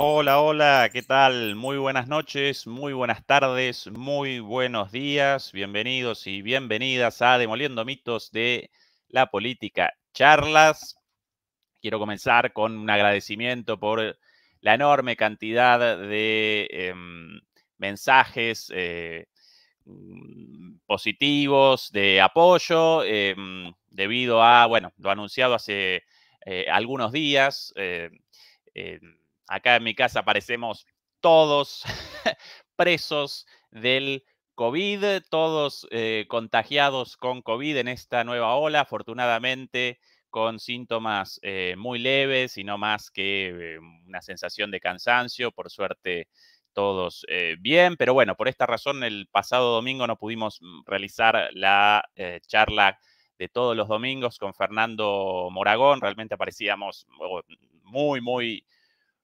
Hola, hola, ¿qué tal? Muy buenas noches, muy buenas tardes, muy buenos días. Bienvenidos y bienvenidas a Demoliendo Mitos de la Política Charlas. Quiero comenzar con un agradecimiento por la enorme cantidad de mensajes positivos, de apoyo, debido a, bueno, lo anunciado hace algunos días. Eh, Acá en mi casa aparecemos todos presos del COVID, todos contagiados con COVID en esta nueva ola, afortunadamente con síntomas muy leves y no más que una sensación de cansancio. Por suerte, todos bien, pero bueno, por esta razón el pasado domingo no pudimos realizar la charla de todos los domingos con Fernando Moragón. Realmente aparecíamos muy, muy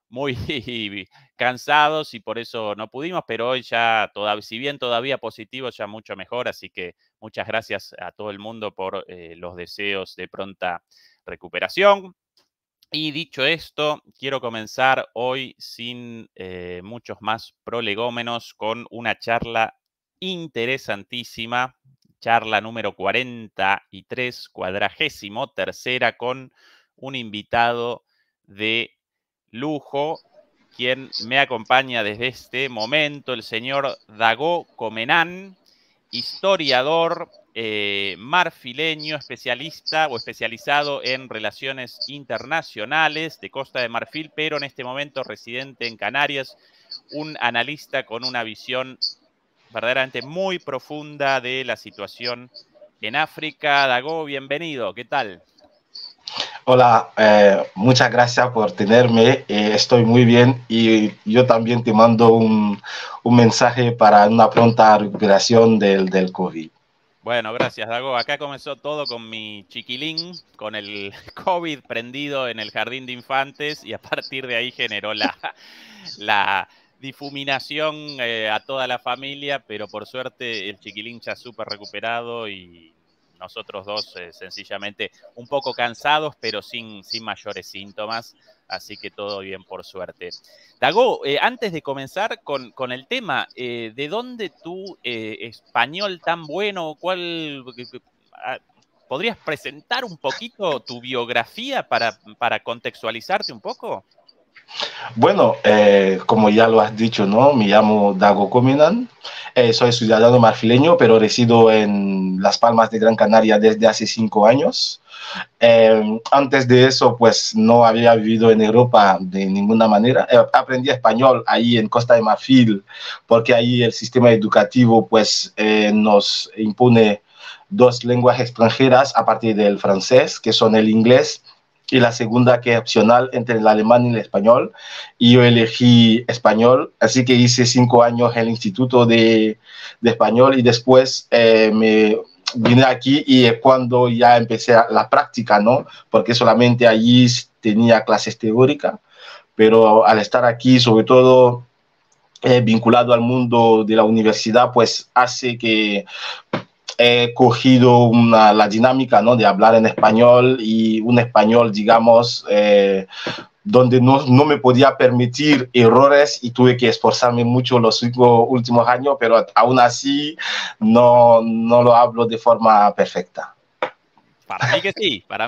muy cansados y por eso no pudimos, pero hoy ya, si bien todavía positivo, ya mucho mejor, así que muchas gracias a todo el mundo por los deseos de pronta recuperación. Y dicho esto, quiero comenzar hoy sin muchos más prolegómenos con una charla interesantísima, charla número 43, 43ª, con un invitado de lujo, quien me acompaña desde este momento, el señor Dago Comenán, historiador marfileño, especialista o especializado en relaciones internacionales de Costa de Marfil, pero en este momento residente en Canarias, un analista con una visión verdaderamente muy profunda de la situación en África. Dago, bienvenido, ¿qué tal? Hola, muchas gracias por tenerme. Estoy muy bien y yo también te mando un mensaje para una pronta recuperación del COVID. Bueno, gracias, Dago. Acá comenzó todo con mi chiquilín, con el COVID prendido en el jardín de infantes y a partir de ahí generó la difuminación a toda la familia, pero por suerte el chiquilín ya súper recuperado y nosotros dos sencillamente un poco cansados, pero sin mayores síntomas, así que todo bien por suerte. Dago, antes de comenzar con el tema, ¿de dónde tu español tan bueno? Ah, ¿Podrías presentar un poquito tu biografía para contextualizarte un poco? Bueno, como ya lo has dicho, ¿no? Me llamo Dago Cominan, soy ciudadano marfileño, pero resido en Las Palmas de Gran Canaria desde hace 5 años. Antes de eso, pues no había vivido en Europa de ninguna manera. Aprendí español ahí en Costa de Marfil, porque ahí el sistema educativo pues nos impone dos lenguas extranjeras a partir del francés, que son el inglés y la segunda que es opcional entre el alemán y el español. Y yo elegí español, así que hice 5 años en el Instituto de Español y después me vine aquí y es cuando ya empecé la práctica, ¿no? Porque solamente allí tenía clases teóricas, pero al estar aquí, sobre todo vinculado al mundo de la universidad, pues hace que he cogido la dinámica, ¿no? De hablar en español y un español, digamos, donde no me podía permitir errores y tuve que esforzarme mucho los últimos años, pero aún así no lo hablo de forma perfecta. Para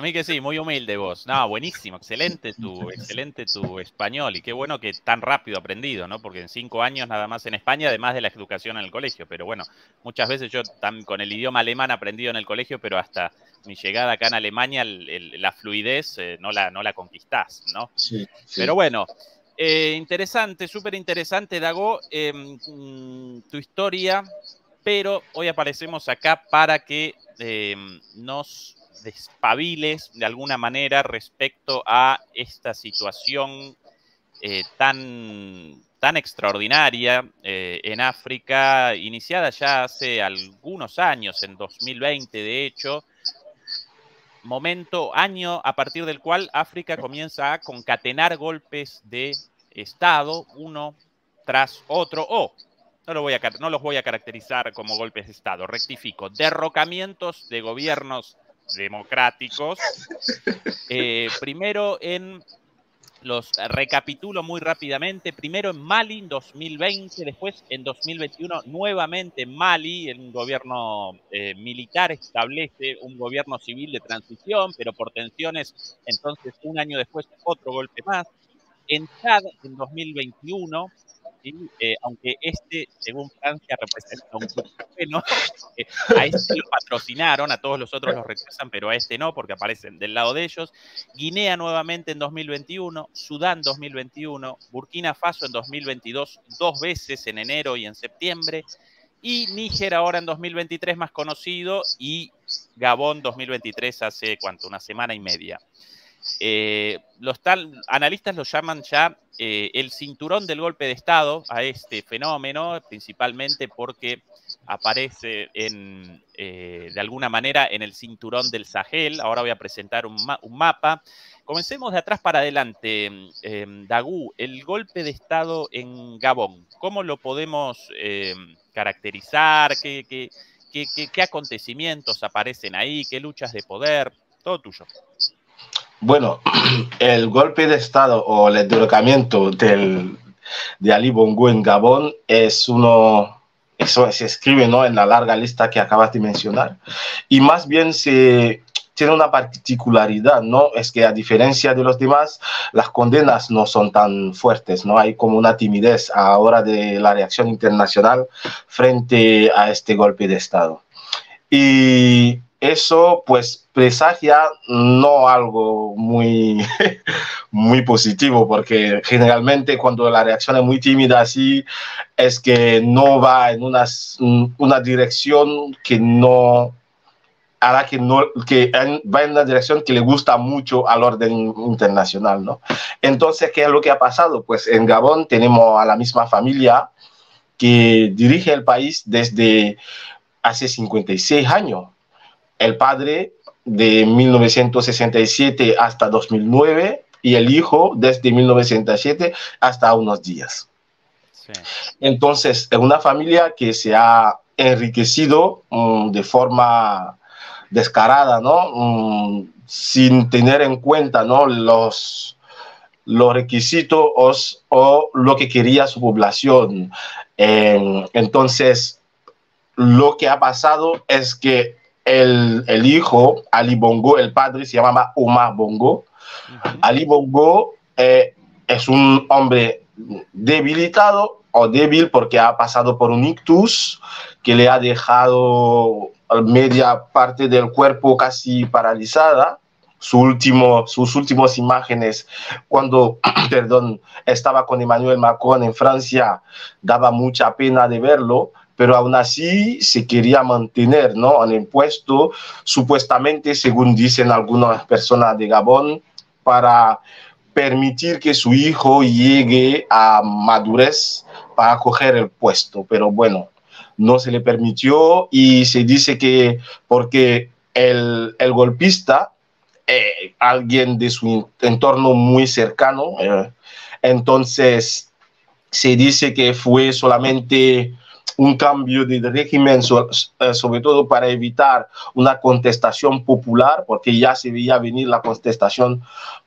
mí que sí, muy humilde vos. No, buenísimo, excelente tu español y qué bueno que tan rápido aprendido, ¿no? Porque en 5 años nada más en España, además de la educación en el colegio, pero bueno, muchas veces yo con el idioma alemán aprendido en el colegio, pero hasta mi llegada acá en Alemania, la fluidez no la conquistás, ¿no? Sí, Pero sí. bueno, interesante, súper interesante, Dago, tu historia, pero hoy aparecemos acá para que nos despabiles de alguna manera respecto a esta situación tan extraordinaria en África, iniciada ya hace algunos años, en 2020 de hecho, año a partir del cual África comienza a concatenar golpes de Estado, uno tras otro, no los voy a caracterizar como golpes de Estado, rectifico, derrocamientos de gobiernos democráticos, primero en Los recapitulo muy rápidamente. Primero en Mali en 2020, después en 2021 nuevamente en Mali, un gobierno militar establece un gobierno civil de transición, pero por tensiones, entonces un año después otro golpe más. En Chad en 2021, ¿sí? Aunque según Francia, representa un grupo bueno, a este lo patrocinaron, a todos los otros los rechazan, pero a este no, porque aparecen del lado de ellos. Guinea nuevamente en 2021, Sudán 2021, Burkina Faso en 2022, 2 veces en enero y en septiembre, y Níger ahora en 2023 más conocido, y Gabón 2023 hace, ¿cuánto? Una semana y media. Los analistas lo llaman ya el cinturón del golpe de Estado a este fenómeno, principalmente porque aparece de alguna manera en el cinturón del Sahel. Ahora voy a presentar un mapa. Comencemos de atrás para adelante. Dagú, el golpe de Estado en Gabón, ¿cómo lo podemos caracterizar? ¿Qué acontecimientos aparecen ahí? ¿Qué luchas de poder? Todo tuyo. Bueno, el golpe de Estado o el derrocamiento de Ali Bongo en Gabón eso se escribe, ¿no?, en la larga lista que acabas de mencionar, y más bien tiene una particularidad, ¿no? Es que a diferencia de los demás, las condenas no son tan fuertes, ¿no? Hay como una timidez a la hora de la reacción internacional frente a este golpe de Estado. Y eso pues presagia no algo muy, muy positivo, porque generalmente cuando la reacción es muy tímida así, es que no va en una dirección que no hará que va en una dirección que le gusta mucho al orden internacional, ¿no? Entonces, ¿qué es lo que ha pasado? Pues en Gabón tenemos a la misma familia que dirige el país desde hace 56 años. El padre de 1967 hasta 2009 y el hijo desde 1907 hasta unos días. Sí. Entonces, es una familia que se ha enriquecido de forma descarada, ¿no? Sin tener en cuenta, ¿no?, los requisitos o lo que quería su población. Entonces, lo que ha pasado es que el hijo, Ali Bongo, el padre se llamaba Omar Bongo. Ali Bongo es un hombre debilitado o débil porque ha pasado por un ictus que le ha dejado media parte del cuerpo casi paralizada. Sus últimas imágenes cuando estaba con Emmanuel Macron en Francia daba mucha pena de verlo, pero aún así se quería mantener, ¿no?, en el puesto, supuestamente, según dicen algunas personas de Gabón, para permitir que su hijo llegue a madurez para coger el puesto. Pero bueno, no se le permitió y se dice que porque el golpista, alguien de su entorno muy cercano, entonces se dice que fue solamente un cambio de régimen, sobre todo para evitar una contestación popular, porque ya se veía venir la contestación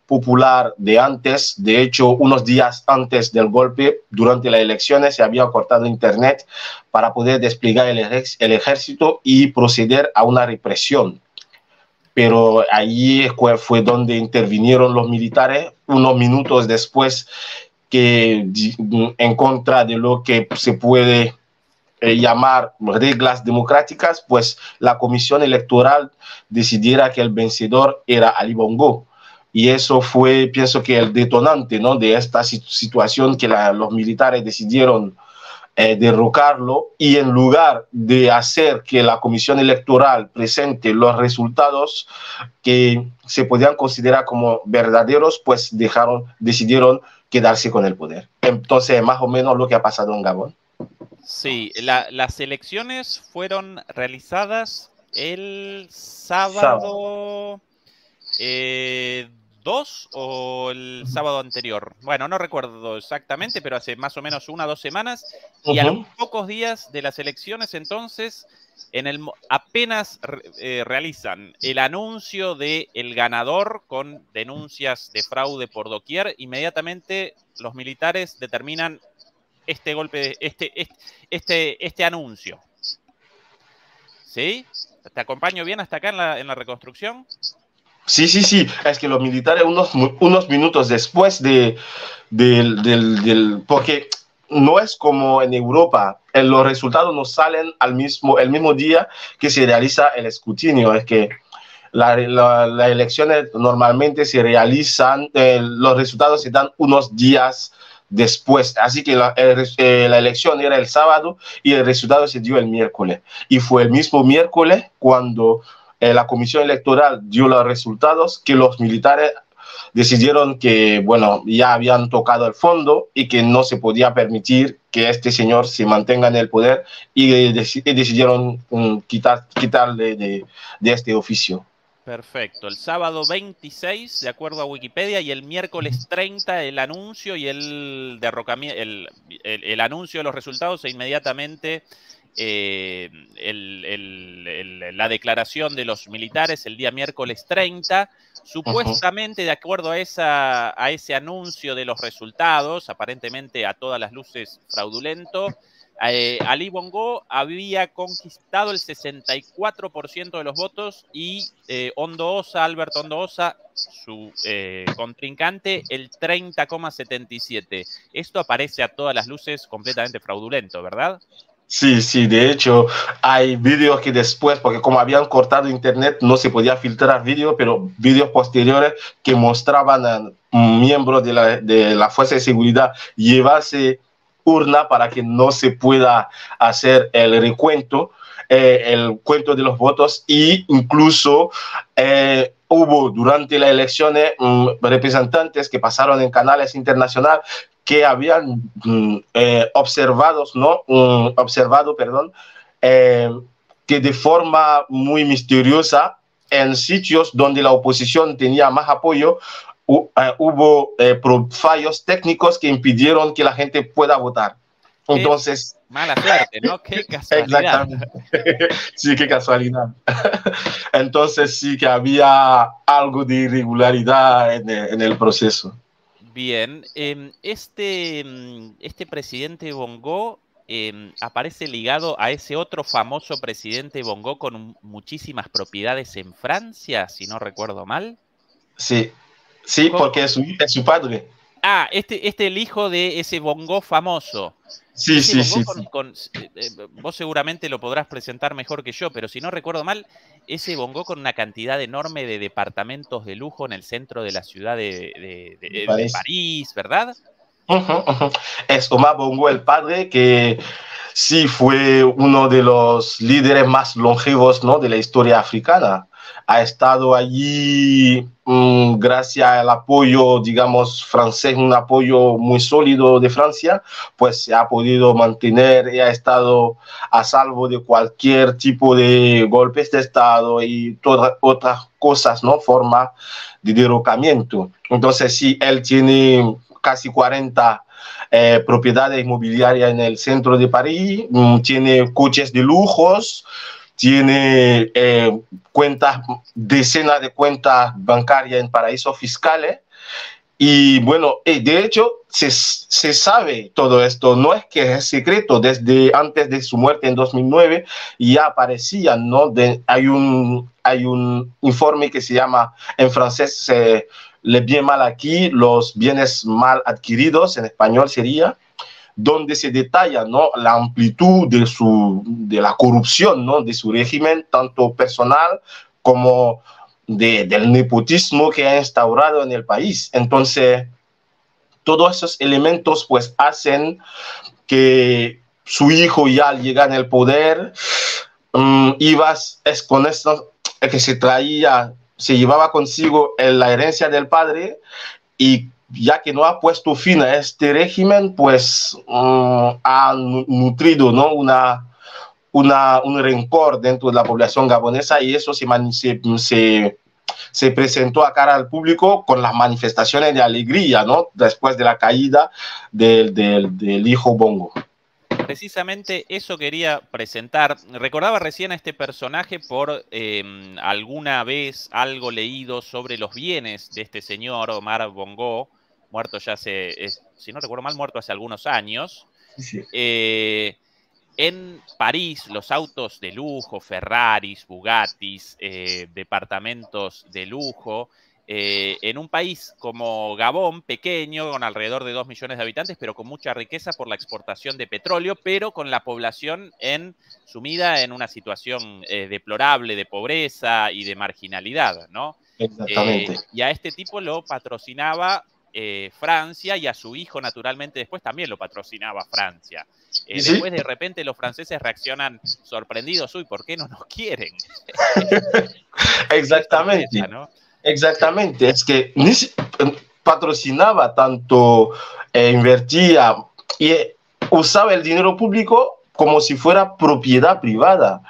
popular de antes. De hecho, unos días antes del golpe, durante las elecciones, se había cortado internet para poder desplegar el ejército y proceder a una represión. Pero allí fue donde intervinieron los militares unos minutos después, que en contra de lo que se puede llamar reglas democráticas, pues la comisión electoral decidiera que el vencedor era Ali Bongo. Y eso fue, pienso que el detonante, ¿no?, de esta situación, que los militares decidieron derrocarlo, y en lugar de hacer que la comisión electoral presente los resultados que se podían considerar como verdaderos, pues decidieron quedarse con el poder. Entonces, más o menos lo que ha pasado en Gabón. Sí, las elecciones fueron realizadas el sábado 2 o el sábado anterior. Bueno, no recuerdo exactamente, pero hace más o menos 1 o 2 semanas. Y a los pocos días de las elecciones, entonces, apenas realizan el anuncio del ganador con denuncias de fraude por doquier, inmediatamente los militares determinan este golpe, este anuncio. ¿Sí? ¿Te acompaño bien hasta acá en la reconstrucción? Sí, sí, sí. Es que los militares unos minutos después porque no es como en Europa, los resultados no salen el mismo día que se realiza el escrutinio. Es que las elecciones normalmente se realizan, los resultados se dan unos días después. Así que la elección era el sábado y el resultado se dio el miércoles. Y fue el mismo miércoles cuando la comisión electoral dio los resultados que los militares decidieron que, bueno, ya habían tocado el fondo y que no se podía permitir que este señor se mantenga en el poder y decidieron quitarle de este oficio. Perfecto. El sábado 26, de acuerdo a Wikipedia, y el miércoles 30 el anuncio y el derrocamiento, el anuncio de los resultados e inmediatamente la declaración de los militares el día miércoles 30. Supuestamente, de acuerdo a ese anuncio de los resultados, aparentemente a todas las luces fraudulento, Ali Bongo había conquistado el 64% de los votos y Alberto Ondoosa, su contrincante, el 30,77%. Esto aparece a todas las luces completamente fraudulento, ¿verdad? Sí, sí, de hecho hay vídeos que después, porque como habían cortado internet, no se podía filtrar vídeo, pero vídeos posteriores que mostraban a miembros de la Fuerza de Seguridad llevarse urna para que no se pueda hacer el recuento, el cuento de los votos, y incluso hubo durante las elecciones representantes que pasaron en canales internacionales que habían observado, que de forma muy misteriosa en sitios donde la oposición tenía más apoyo, hubo fallos técnicos que impidieron que la gente pueda votar. Entonces, mala suerte, ¿no? Qué casualidad. Exactamente. Sí, qué casualidad. Entonces sí que había algo de irregularidad en el proceso. Bien, este presidente Bongo aparece ligado a ese otro famoso presidente Bongo con muchísimas propiedades en Francia, si no recuerdo mal. Sí, sí, porque es su padre. Ah, el hijo de ese Bongo famoso. Sí, ese sí, Bongo sí. Vos seguramente lo podrás presentar mejor que yo, pero si no recuerdo mal, ese Bongo con una cantidad enorme de departamentos de lujo en el centro de la ciudad de París, ¿verdad? Es Omar Bongo el padre, que sí fue uno de los líderes más longevos, ¿no?, de la historia africana. Ha estado allí gracias al apoyo, digamos, francés, un apoyo muy sólido de Francia, pues se ha podido mantener y ha estado a salvo de cualquier tipo de golpes de Estado y todas otras cosas, ¿no?, forma de derrocamiento. Entonces, sí, él tiene casi 40 propiedades inmobiliarias en el centro de París, tiene coches de lujos, tiene decenas de cuentas bancarias en paraísos fiscales. Y bueno, de hecho, se sabe todo esto, no es que es secreto, desde antes de su muerte en 2009 ya aparecían, ¿no? Hay un informe que se llama, en francés, Les biens mal acquis, los bienes mal adquiridos, en español sería, donde se detalla, ¿no?, la amplitud de la corrupción, ¿no?, de su régimen, tanto personal como del nepotismo que ha instaurado en el país. Entonces, todos esos elementos pues hacen que su hijo, ya al llegar en el poder, es con esto que se llevaba consigo la herencia del padre, y ya que no ha puesto fin a este régimen, pues ha nutrido, ¿no?, un rencor dentro de la población gabonesa, y eso se presentó a cara al público con las manifestaciones de alegría, ¿no? Después de la caída del hijo Bongo. Precisamente eso quería presentar. Recordaba recién a este personaje por alguna vez algo leído sobre los bienes de este señor, Omar Bongo, muerto ya hace, si no recuerdo mal, muerto hace algunos años. Sí. En París, los autos de lujo, Ferraris, Bugattis, departamentos de lujo, en un país como Gabón, pequeño, con alrededor de 2 millones de habitantes, pero con mucha riqueza por la exportación de petróleo, pero con la población sumida en una situación deplorable de pobreza y de marginalidad, ¿no? Exactamente. Y a este tipo lo patrocinaba Francia, y a su hijo, naturalmente, después también lo patrocinaba Francia. ¿Sí? Después, de repente, los franceses reaccionan sorprendidos. Uy, ¿por qué no nos quieren? Exactamente. Sorpresa, ¿no? Exactamente. Es que ni patrocinaba tanto, invertía y usaba el dinero público como si fuera propiedad privada.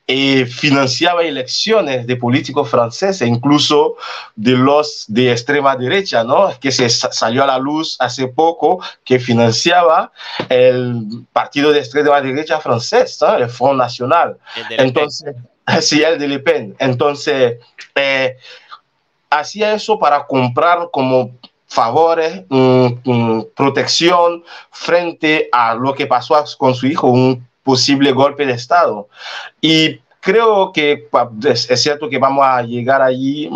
Financiaba elecciones de políticos franceses, incluso de los de extrema derecha, ¿no? Que se salió a la luz hace poco, que financiaba el partido de extrema derecha francés, ¿no? El Front National. El de Le Pen. Entonces, sí, el de Le Pen. Entonces, hacía eso para comprar como favores, protección frente a lo que pasó con su hijo, un posible golpe de Estado. Y creo que es cierto que vamos a llegar allí.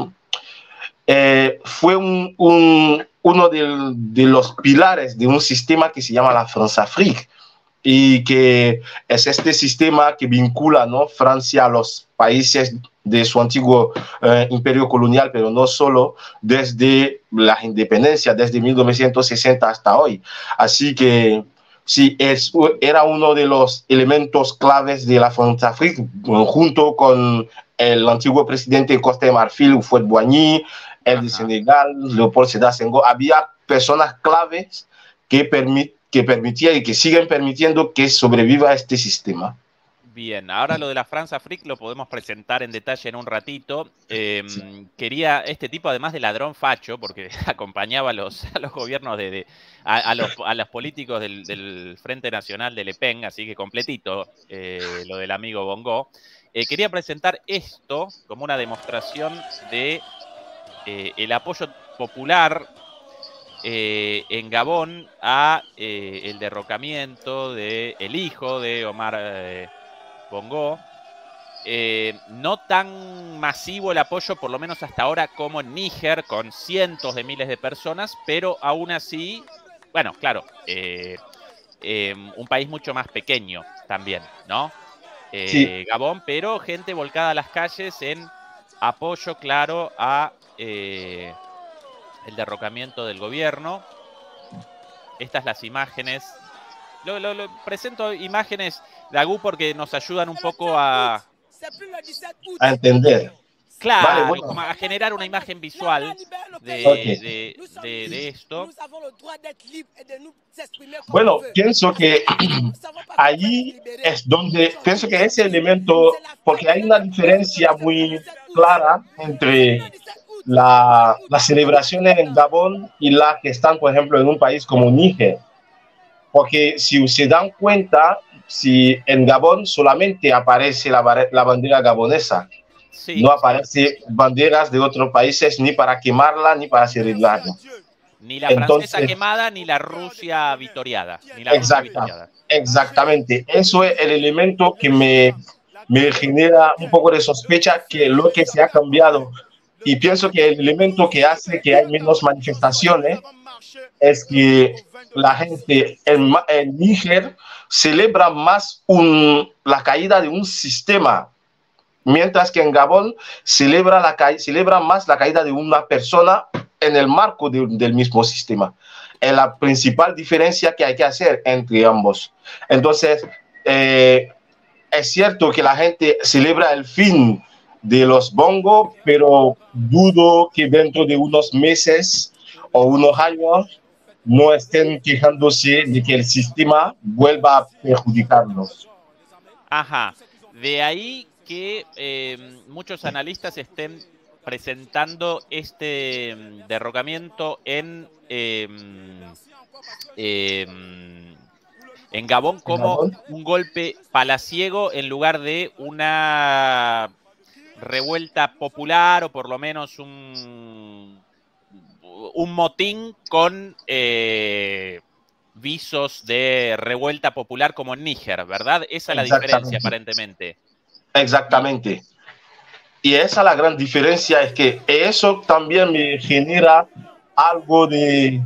Fue uno de los pilares de un sistema que se llama la France-Afrique, y que es este sistema que vincula, ¿no?, Francia a los países de su antiguo imperio colonial, pero no solo, desde la independencia, desde 1960 hasta hoy. Así que sí, era uno de los elementos claves de la France-Afrique, junto con el antiguo presidente de Costa de Marfil, Houphouët-Boigny, el de Senegal, Léopold Sédar Senghor. Había personas claves que permitían y que siguen permitiendo que sobreviva este sistema. Bien, ahora lo de la France-Afrique lo podemos presentar en detalle en un ratito. Sí. Quería, este tipo, además de ladrón facho, porque acompañaba a los gobiernos, a los políticos del Frente Nacional de Le Pen, así que completito lo del amigo Bongo. Quería presentar esto como una demostración de el apoyo popular en Gabón a el derrocamiento del hijo de Omar Bongo. No tan masivo el apoyo, por lo menos hasta ahora, como en Níger, con cientos de miles de personas, pero aún así, bueno, claro, un país mucho más pequeño también, ¿no? Sí. Gabón, pero gente volcada a las calles en apoyo claro a el derrocamiento del gobierno. Estas las imágenes. Lo presento imágenes, Dagú, porque nos ayudan un poco a entender. Claro, vale, bueno, como a generar una imagen visual de esto. Bueno, pienso que allí es donde, pienso que ese elemento, porque hay una diferencia muy clara entre las celebraciones en Gabón y las que están, por ejemplo, en un país como Níger. Porque si se dan cuenta, si en Gabón solamente aparece la bandera gabonesa, sí, no aparece banderas de otros países ni para quemarla ni para celebrarla. Ni la francesa quemada, ni la Rusia vitoriada. Ni la Rusia vitoriada. Exactamente. Eso es el elemento que me genera un poco de sospecha, que lo que se ha cambiado. Y pienso que el elemento que hace que hay menos manifestaciones es que la gente en Níger celebra más la caída de un sistema, mientras que en Gabón celebra más la caída de una persona en el marco del mismo sistema. Es la principal diferencia que hay que hacer entre ambos. Entonces, es cierto que la gente celebra el fin de los Bongo, pero dudo que dentro de unos meses o unos años no estén quejándose de que el sistema vuelva a perjudicarlos. Ajá. De ahí que muchos analistas estén presentando este derrocamiento en Gabón como un golpe palaciego en lugar de una revuelta popular o por lo menos un motín con visos de revuelta popular como en Níger, ¿verdad? Esa es la diferencia, aparentemente. Exactamente. Y esa es la gran diferencia, es que eso también me genera algo de...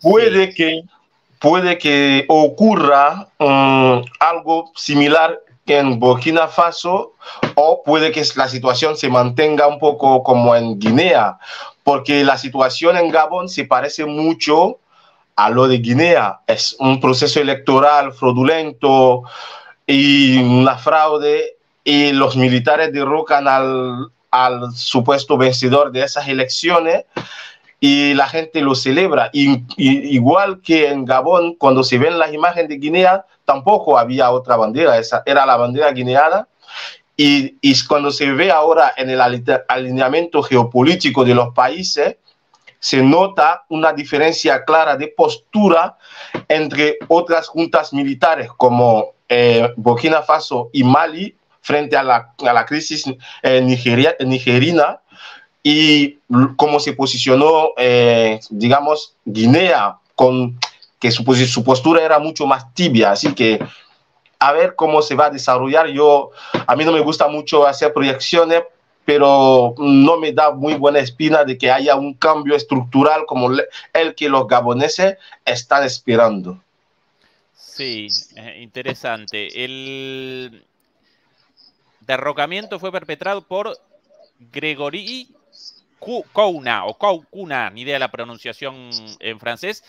Puede que ocurra algo similar en Burkina Faso, o puede que la situación se mantenga un poco como en Guinea, porque la situación en Gabón se parece mucho a lo de Guinea. Es un proceso electoral fraudulento y una fraude, y los militares derrocan al supuesto vencedor de esas elecciones y la gente lo celebra. Igual que en Gabón, cuando se ven las imágenes de Guinea, tampoco había otra bandera, esa era la bandera guineana. Y cuando se ve ahora en el alineamiento geopolítico de los países, se nota una diferencia clara de postura entre otras juntas militares como Burkina Faso y Mali frente a la crisis nigerina, y cómo se posicionó, digamos, Guinea, que su postura era mucho más tibia. Así que a ver cómo se va a desarrollar. A mí no me gusta mucho hacer proyecciones, pero no me da muy buena espina de que haya un cambio estructural como el que los gaboneses están esperando. Sí, interesante. El derrocamiento fue perpetrado por Gregory Kouna, o Kouna, ni idea de la pronunciación en francés,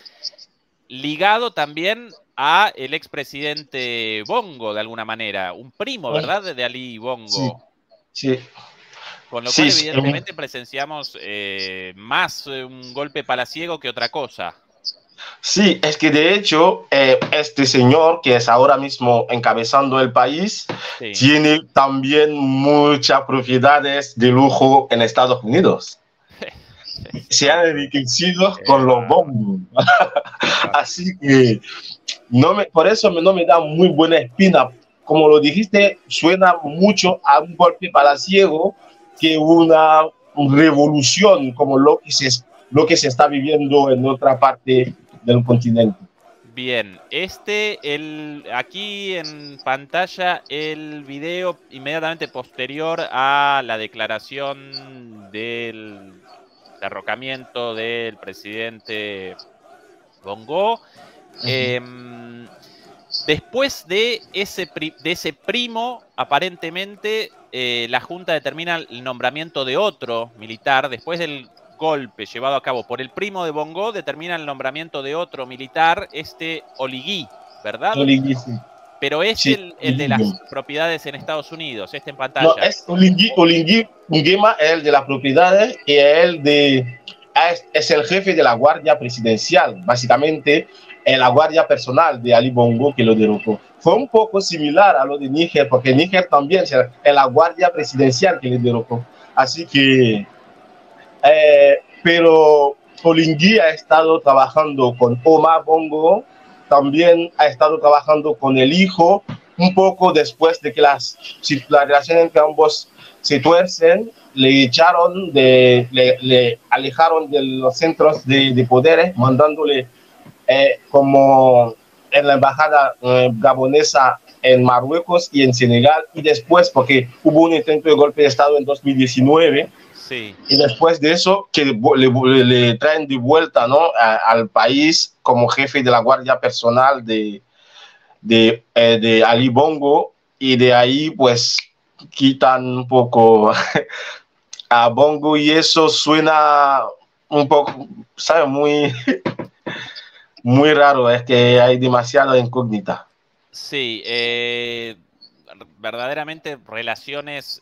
ligado también a el expresidente Bongo, de alguna manera, un primo, ¿verdad?, de Ali Bongo. Sí, sí. Con lo cual, evidentemente, presenciamos más un golpe palaciego que otra cosa. Sí, es que de hecho este señor que es ahora mismo encabezando el país tiene también muchas propiedades de lujo en Estados Unidos. Se han enriquecido con los bombos. Así que por eso no me da muy buena espina. Como lo dijiste, suena mucho a un golpe palaciego que una revolución como lo que se está viviendo en otra parte del continente. Bien, aquí en pantalla el video inmediatamente posterior a la declaración del derrocamiento del presidente Bongo. Después de ese primo, aparentemente la Junta determina el nombramiento de otro militar. Después del golpe llevado a cabo por el primo de Bongo, determina el nombramiento de otro militar, Oligui, ¿verdad? Oligui, sí. Pero es sí, el de las propiedades en Estados Unidos, en pantalla. No, es Oligui Nguema, el de las propiedades, y es el jefe de la Guardia Presidencial, básicamente la guardia personal de Ali Bongo que lo derrocó. Fue un poco similar a lo de Níger, porque Níger también es la Guardia Presidencial que le derrocó. Así que, pero Oligui ha estado trabajando con Omar Bongo, también ha estado trabajando con el hijo, un poco después de que la relación entre ambos se tuercen, le alejaron de los centros de poderes, mandándole como en la embajada gabonesa en Marruecos y en Senegal, y después, porque hubo un intento de golpe de Estado en 2019, sí. Y después de eso, que le traen de vuelta, ¿no?, al país como jefe de la guardia personal de Ali Bongo, y de ahí pues quitan un poco a Bongo, y eso suena un poco, ¿sabes? Muy raro, es que hay demasiada incógnita. Sí, verdaderamente relaciones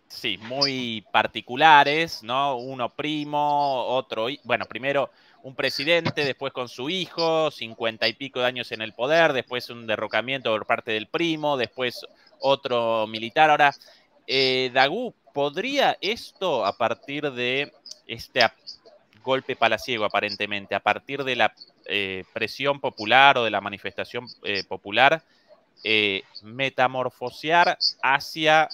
sí, muy particulares, ¿no? Uno primo, otro, bueno, primero un presidente, después con su hijo, 50 y pico de años en el poder, después un derrocamiento por parte del primo, después otro militar. Ahora, Dagú, ¿podría esto, a partir de este golpe palaciego, aparentemente, a partir de la presión popular o de la manifestación popular, metamorfosear hacia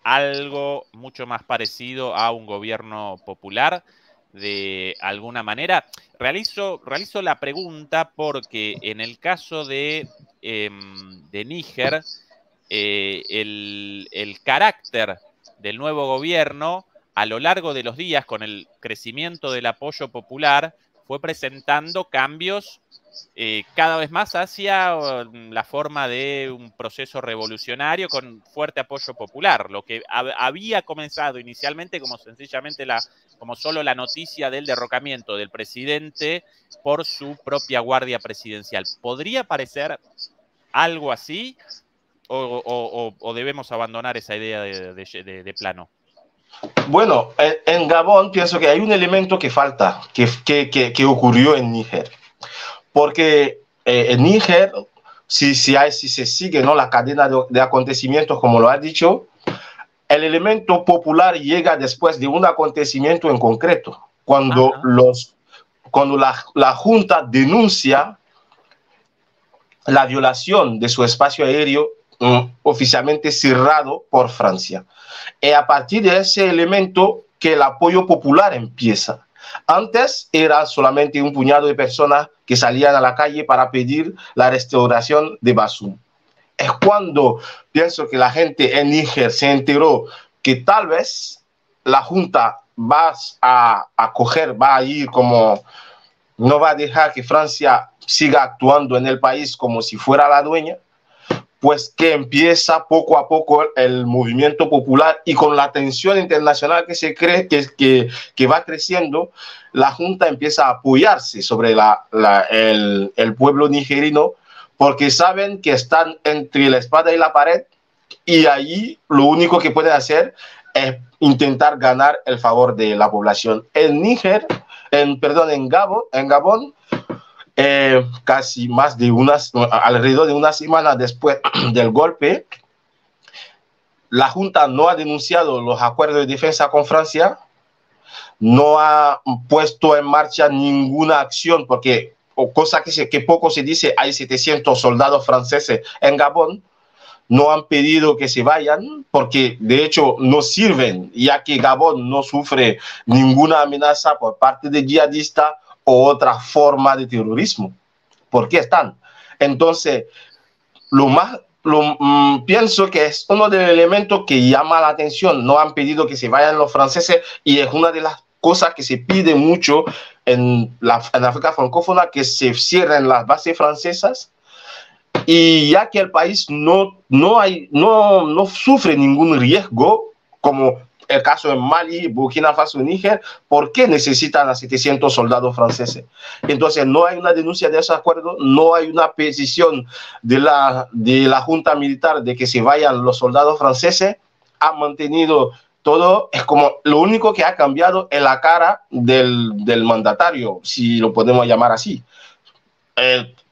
algo mucho más parecido a un gobierno popular de alguna manera? Realizo la pregunta porque en el caso de Níger, el carácter del nuevo gobierno a lo largo de los días, con el crecimiento del apoyo popular, fue presentando cambios cada vez más hacia la forma de un proceso revolucionario con fuerte apoyo popular, lo que había comenzado inicialmente como sencillamente como solo la noticia del derrocamiento del presidente por su propia guardia presidencial. ¿Podría parecer algo así o debemos abandonar esa idea de plano? Bueno, en Gabón pienso que hay un elemento que falta, que ocurrió en Níger. Porque en Níger, si se sigue, ¿no?, la cadena de acontecimientos, como lo has dicho, el elemento popular llega después de un acontecimiento en concreto. Cuando, la Junta denuncia la violación de su espacio aéreo oficialmente cerrado por Francia. Y a partir de ese elemento que el apoyo popular empieza. Antes era solamente un puñado de personas que salían a la calle para pedir la restauración de Bazoum. Es cuando pienso que la gente en Níger se enteró que tal vez la Junta va va a ir como, no va a dejar que Francia siga actuando en el país como si fuera la dueña, pues que empieza poco a poco el movimiento popular, y con la tensión internacional que se cree que va creciendo, la Junta empieza a apoyarse sobre el pueblo nigerino, porque saben que están entre la espada y la pared, y allí lo único que pueden hacer es intentar ganar el favor de la población. En Níger, en Gabón, casi alrededor de una semana después del golpe, la Junta no ha denunciado los acuerdos de defensa con Francia, no ha puesto en marcha ninguna acción, porque, cosa que poco se dice, hay 700 soldados franceses en Gabón. No han pedido que se vayan porque de hecho no sirven, ya que Gabón no sufre ninguna amenaza por parte de yihadistas o otra forma de terrorismo. ¿Por qué están? Entonces, pienso que es uno de los elementos que llama la atención. No han pedido que se vayan los franceses, y es una de las cosas que se pide mucho en África francófona, que se cierren las bases francesas, y ya que el país no sufre ningún riesgo, como el caso en Mali, Burkina Faso, Níger, ¿por qué necesitan a 700 soldados franceses? Entonces no hay una denuncia de ese acuerdo, no hay una petición de la Junta Militar de que se vayan los soldados franceses. Ha mantenido todo, es como lo único que ha cambiado en la cara del mandatario, si lo podemos llamar así.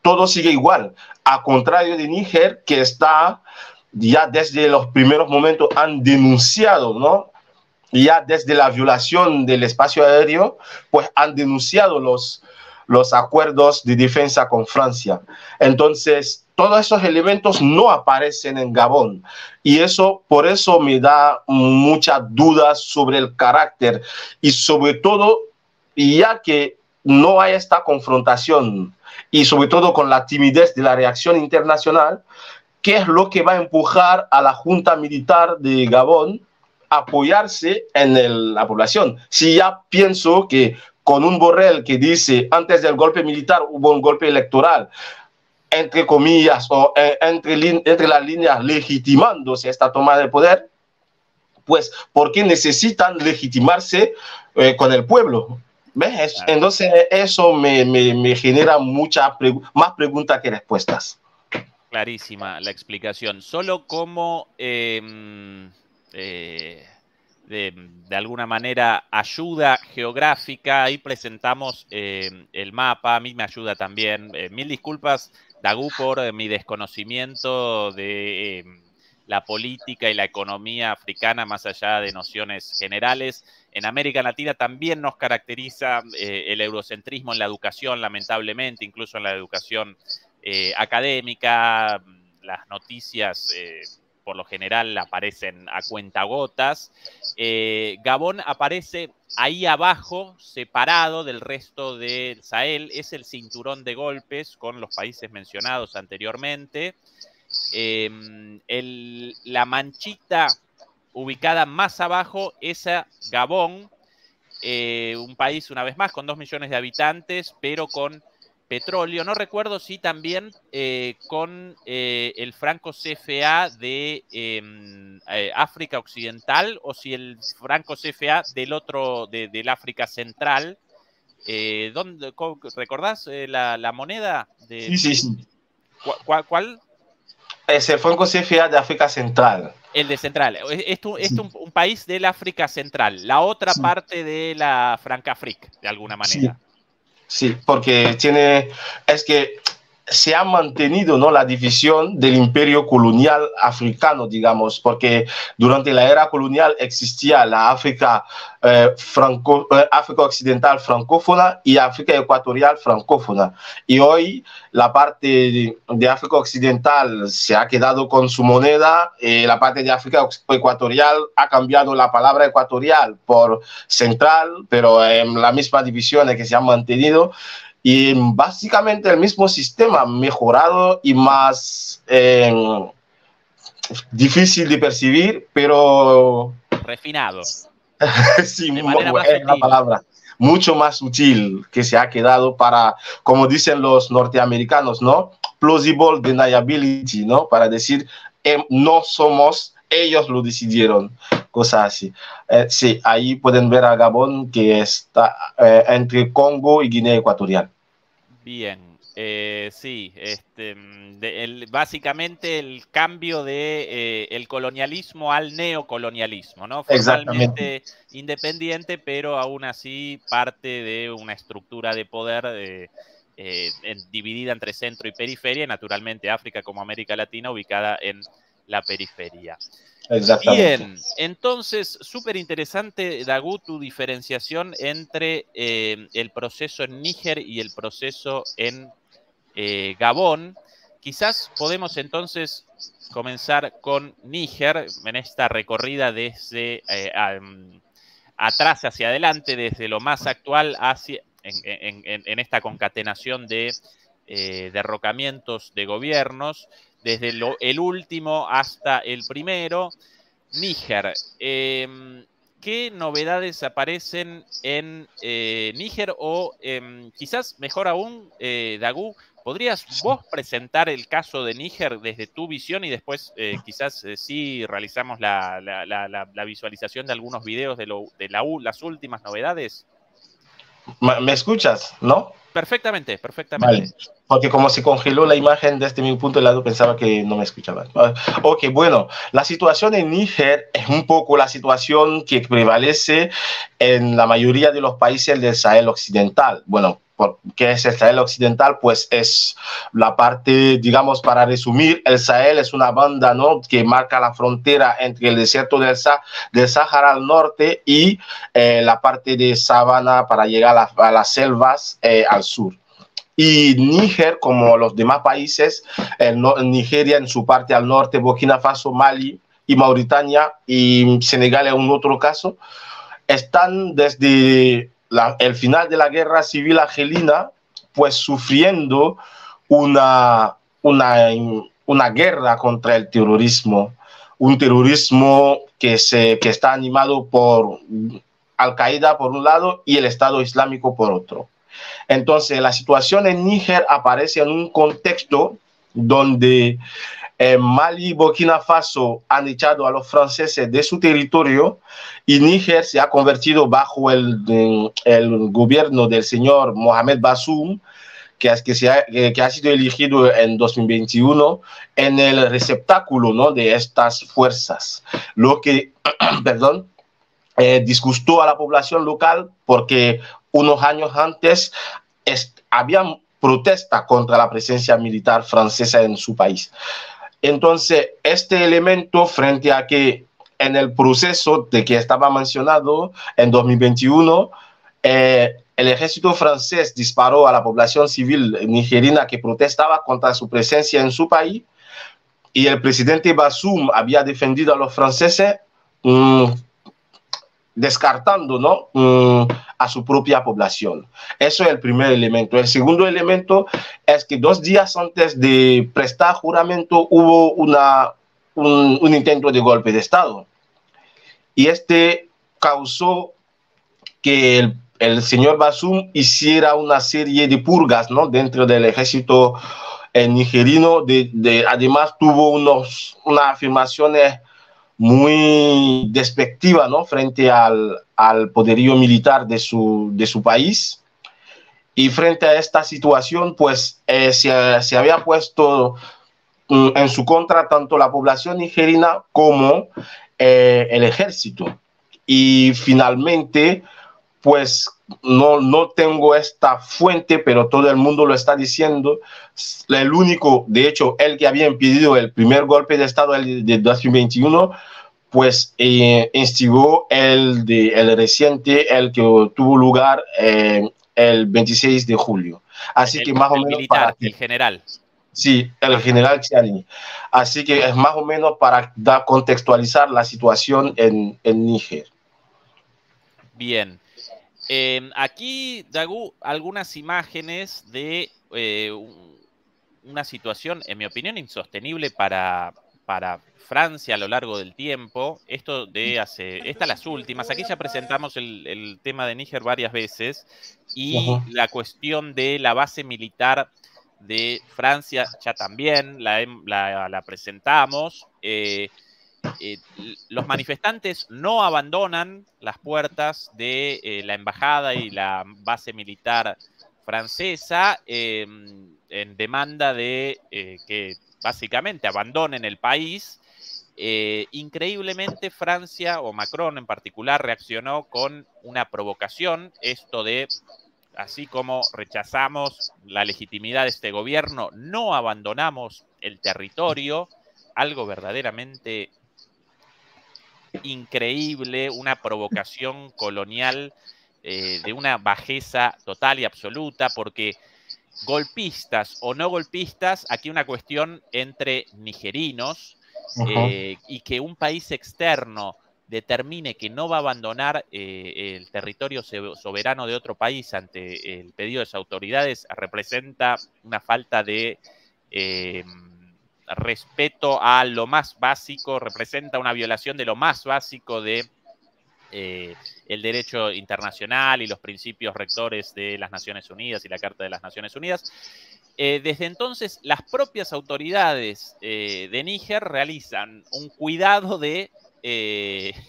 Todo sigue igual, a contrario de Níger, que está ya desde los primeros momentos han denunciado, ¿no? Ya desde la violación del espacio aéreo, pues han denunciado los acuerdos de defensa con Francia. Entonces, todos esos elementos no aparecen en Gabón, y por eso me da muchas dudas sobre el carácter, y sobre todo, ya que no hay esta confrontación, y sobre todo con la timidez de la reacción internacional, ¿qué es lo que va a empujar a la Junta Militar de Gabón a apoyarse en la población? Si ya pienso que con un Borrell que dice antes del golpe militar hubo un golpe electoral, entre comillas, o entre las líneas, legitimándose esta toma de poder, pues ¿por qué necesitan legitimarse con el pueblo? ¿Ves? Claro. Entonces eso me genera más preguntas que respuestas. Clarísima la explicación. Solo como de alguna manera ayuda geográfica, ahí presentamos el mapa. A mí me ayuda también. Mil disculpas, Dagú, por mi desconocimiento la política y la economía africana más allá de nociones generales. En América Latina también nos caracteriza el eurocentrismo en la educación, lamentablemente, incluso en la educación académica. Las noticias por lo general aparecen a cuentagotas. Gabón aparece ahí abajo, separado del resto del Sahel, es el cinturón de golpes con los países mencionados anteriormente. La manchita ubicada más abajo es a Gabón, un país, una vez más, con 2 millones de habitantes, pero con petróleo. No recuerdo si también con el franco CFA de África Occidental o si el franco CFA del África Central. ¿Recordás la moneda? Sí, sí, sí. ¿Cuál? Es el franco CFA de África Central. El de Central. Es un país del África Central, la otra parte de la Francafrique, de alguna manera. Sí, porque es que se ha mantenido, ¿no?, la división del imperio colonial africano, digamos, porque durante la era colonial existía la África, África occidental francófona y África ecuatorial francófona. Y hoy la parte de África occidental se ha quedado con su moneda, la parte de África ecuatorial ha cambiado la palabra ecuatorial por central, pero la misma división es que se ha mantenido. Y básicamente el mismo sistema mejorado y más difícil de percibir, pero refinado. Sí, es la palabra. Mucho más sutil que se ha quedado para, como dicen los norteamericanos, ¿no? Plausible deniability, ¿no? Para decir, no somos, ellos lo decidieron, cosas así. Sí, ahí pueden ver a Gabón, que está entre Congo y Guinea Ecuatorial. Bien, sí, básicamente el cambio de el colonialismo al neocolonialismo, ¿no? Formalmente independiente, pero aún así parte de una estructura de poder dividida entre centro y periferia, y naturalmente África como América Latina ubicada en la periferia. Bien, entonces, súper interesante, Dagu, tu diferenciación entre el proceso en Níger y el proceso en Gabón. Quizás podemos entonces comenzar con Níger, en esta recorrida desde atrás hacia adelante, desde lo más actual hacia en esta concatenación de derrocamientos de gobiernos, desde el último hasta el primero. Níger, ¿qué novedades aparecen en Níger? O quizás, mejor aún, Dagu, ¿podrías vos presentar el caso de Níger desde tu visión y después quizás sí realizamos la visualización de algunos videos de las últimas novedades? ¿Me escuchas, no? Perfectamente, perfectamente. Vale, porque como se congeló la imagen desde mi punto de lado, pensaba que no me escuchaban. Ok, bueno, la situación en Níger es un poco la situación que prevalece en la mayoría de los países del Sahel occidental. Bueno, ¿qué es el Sahel occidental? Pues es la parte, digamos, para resumir, el Sahel es una banda, ¿no?, que marca la frontera entre el desierto del Sáhara al norte y la parte de sabana para llegar a las selvas al sur. Y Níger, como los demás países, Nigeria en su parte al norte, Burkina Faso, Mali y Mauritania y Senegal en un otro caso, están desde el final de la guerra civil argelina, pues sufriendo una guerra contra el terrorismo, un terrorismo que está animado por Al-Qaeda por un lado y el Estado Islámico por otro. Entonces, la situación en Níger aparece en un contexto donde Mali y Burkina Faso han echado a los franceses de su territorio y Níger se ha convertido bajo el gobierno del señor Mohamed Bazoum, que ha sido elegido en 2021 en el receptáculo, ¿no?, de estas fuerzas. Lo que, perdón, disgustó a la población local porque unos años antes había protesta contra la presencia militar francesa en su país. Entonces, este elemento frente a que en el proceso de que estaba mencionado en 2021, el ejército francés disparó a la población civil nigerina que protestaba contra su presencia en su país y el presidente Bazoum había defendido a los franceses descartando, ¿no? A su propia población. Eso es el primer elemento. El segundo elemento es que 2 días antes de prestar juramento hubo un intento de golpe de Estado. Y este causó que el señor Bazoum hiciera una serie de purgas, ¿no? Dentro del ejército nigerino. Además tuvo unas afirmaciones muy despectiva, ¿no? Frente al poderío militar de su país. Y frente a esta situación, pues se había puesto en su contra tanto la población nigerina como el ejército. Y finalmente, pues no tengo esta fuente, pero todo el mundo lo está diciendo. El único, de hecho, el que había impedido el primer golpe de Estado de 2021, pues instigó el reciente, el que tuvo lugar el 26 de julio. Así que más o menos militar, el general. Sí, el general Chiani. Así que es más o menos para contextualizar la situación en Níger. Bien. Aquí, Dagu, algunas imágenes de una situación, en mi opinión, insostenible para Francia a lo largo del tiempo. Esto de estas las últimas. Aquí ya presentamos el tema de Níger varias veces y la cuestión de la base militar de Francia ya también la presentamos. Los manifestantes no abandonan las puertas de la embajada y la base militar francesa en demanda de que básicamente abandonen el país. Increíblemente Francia, o Macron en particular, reaccionó con una provocación, esto de, así como rechazamos la legitimidad de este gobierno, no abandonamos el territorio, algo verdaderamente increíble, una provocación colonial de una bajeza total y absoluta, porque golpistas o no golpistas, aquí una cuestión entre nigerinos, y que un país externo determine que no va a abandonar el territorio soberano de otro país ante el pedido de sus autoridades representa una falta de respeto a lo más básico, representa una violación de lo más básico de el derecho internacional y los principios rectores de las Naciones Unidas y la Carta de las Naciones Unidas. Desde entonces, las propias autoridades de Níger realizan un cuidado de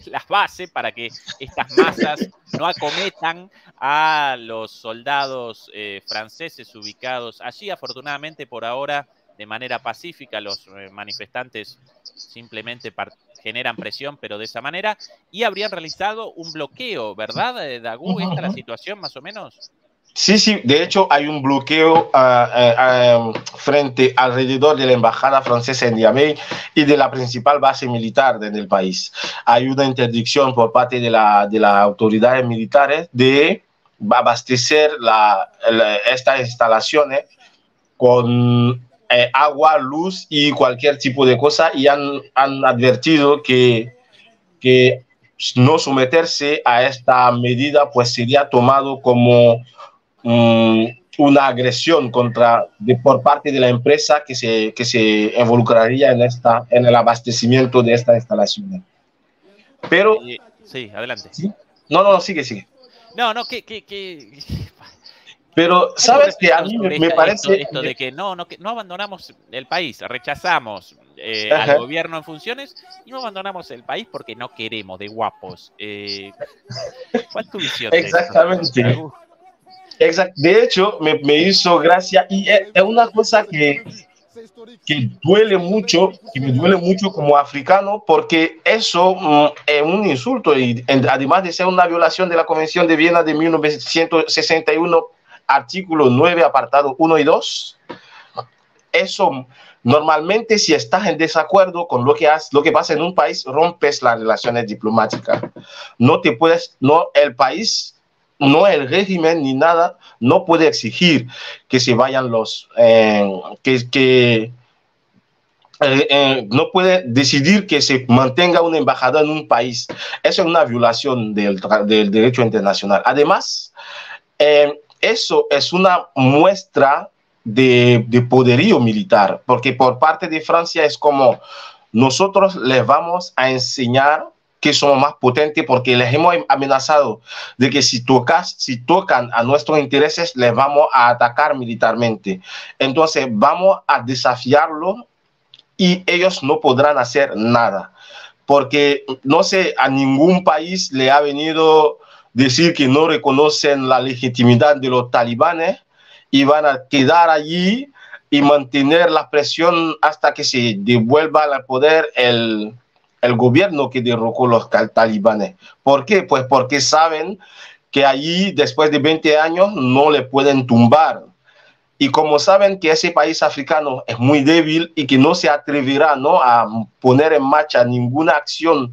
las bases para que estas masas no acometan a los soldados franceses ubicados allí. Afortunadamente, por ahora, de manera pacífica, los manifestantes simplemente generan presión, pero de esa manera, y habrían realizado un bloqueo, ¿verdad, Dagu? ¿Esta es la situación más o menos? Sí, sí, de hecho hay un bloqueo frente alrededor de la embajada francesa en Niamey y de la principal base militar del país. Hay una interdicción por parte de las autoridades militares de abastecer estas instalaciones con agua, luz y cualquier tipo de cosa, y han advertido que no someterse a esta medida pues sería tomado como una agresión por parte de la empresa que se involucraría en el abastecimiento de esta instalación. Pero sí, adelante. ¿sí? No, sigue. No, pero sabes que a mí me parece esto de que no abandonamos el país, rechazamos al gobierno en funciones y no abandonamos el país porque no queremos, de guapos. ¿Cuál es tu visión? Exactamente. De hecho, me hizo gracia y es una cosa que duele mucho, que me duele mucho como africano, porque eso es un insulto y además de ser una violación de la Convención de Viena de 1961, artículo 9, apartado 1 y 2, eso normalmente, si estás en desacuerdo con lo que pasa en un país, rompes las relaciones diplomáticas. No te puedes, no el país, no el régimen ni nada, no puede exigir que se vayan no puede decidir que se mantenga una embajada en un país. Eso es una violación del derecho internacional. Además, eso es una muestra de poderío militar, porque por parte de Francia es como nosotros les vamos a enseñar que somos más potentes porque les hemos amenazado de que si tocan a nuestros intereses les vamos a atacar militarmente. Entonces vamos a desafiarlo y ellos no podrán hacer nada, porque no sé, a ningún país le ha venido decir que no reconocen la legitimidad de los talibanes y van a quedar allí y mantener la presión hasta que se devuelva al poder el gobierno que derrocó los talibanes. ¿Por qué? Pues porque saben que allí, después de 20 años, no le pueden tumbar. Y como saben que ese país africano es muy débil y que no se atreverá, ¿no?, a poner en marcha ninguna acción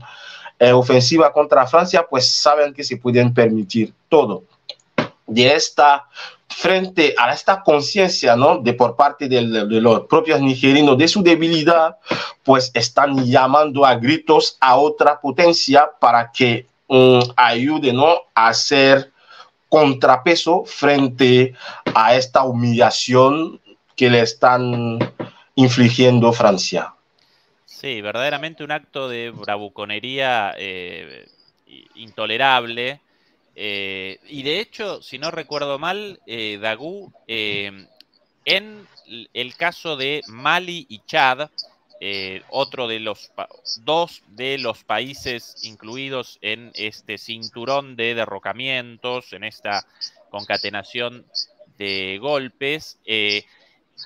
ofensiva contra Francia, pues saben que se pueden permitir todo. Frente a esta conciencia, ¿no?, de por parte de los propios nigerinos de su debilidad, pues están llamando a gritos a otra potencia para que ayude, ¿no?, a hacer contrapeso frente a esta humillación que le están infligiendo Francia. Sí, verdaderamente un acto de bravuconería intolerable. Y de hecho, si no recuerdo mal, Dagú, en el caso de Mali y Chad, otro de dos de los países incluidos en este cinturón de derrocamientos, en esta concatenación de golpes.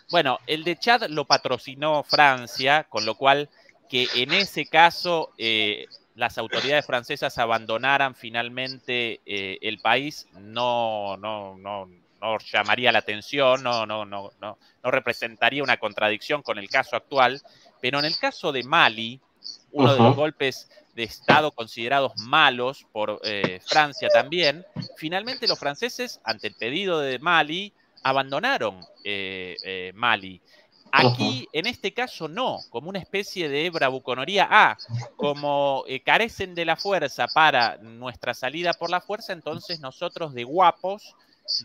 Bueno, el de Chad lo patrocinó Francia, con lo cual que en ese caso las autoridades francesas abandonaran finalmente el país no llamaría la atención, no representaría una contradicción con el caso actual. Pero en el caso de Mali, uno de los golpes de Estado considerados malos por Francia también, finalmente los franceses, ante el pedido de Mali, abandonaron Mali. Aquí, en este caso, no, como una especie de bravuconería. Como carecen de la fuerza para nuestra salida por la fuerza, entonces nosotros de guapos,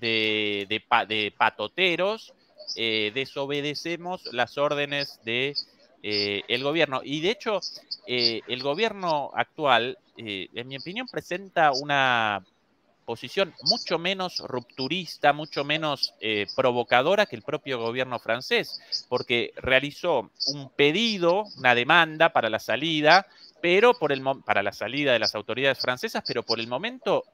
de patoteros, desobedecemos las órdenes de el gobierno. Y de hecho, el gobierno actual, en mi opinión, presenta una posición mucho menos rupturista, mucho menos provocadora que el propio gobierno francés, porque realizó un pedido, una demanda para la salida, pero para la salida de las autoridades francesas, pero por el momento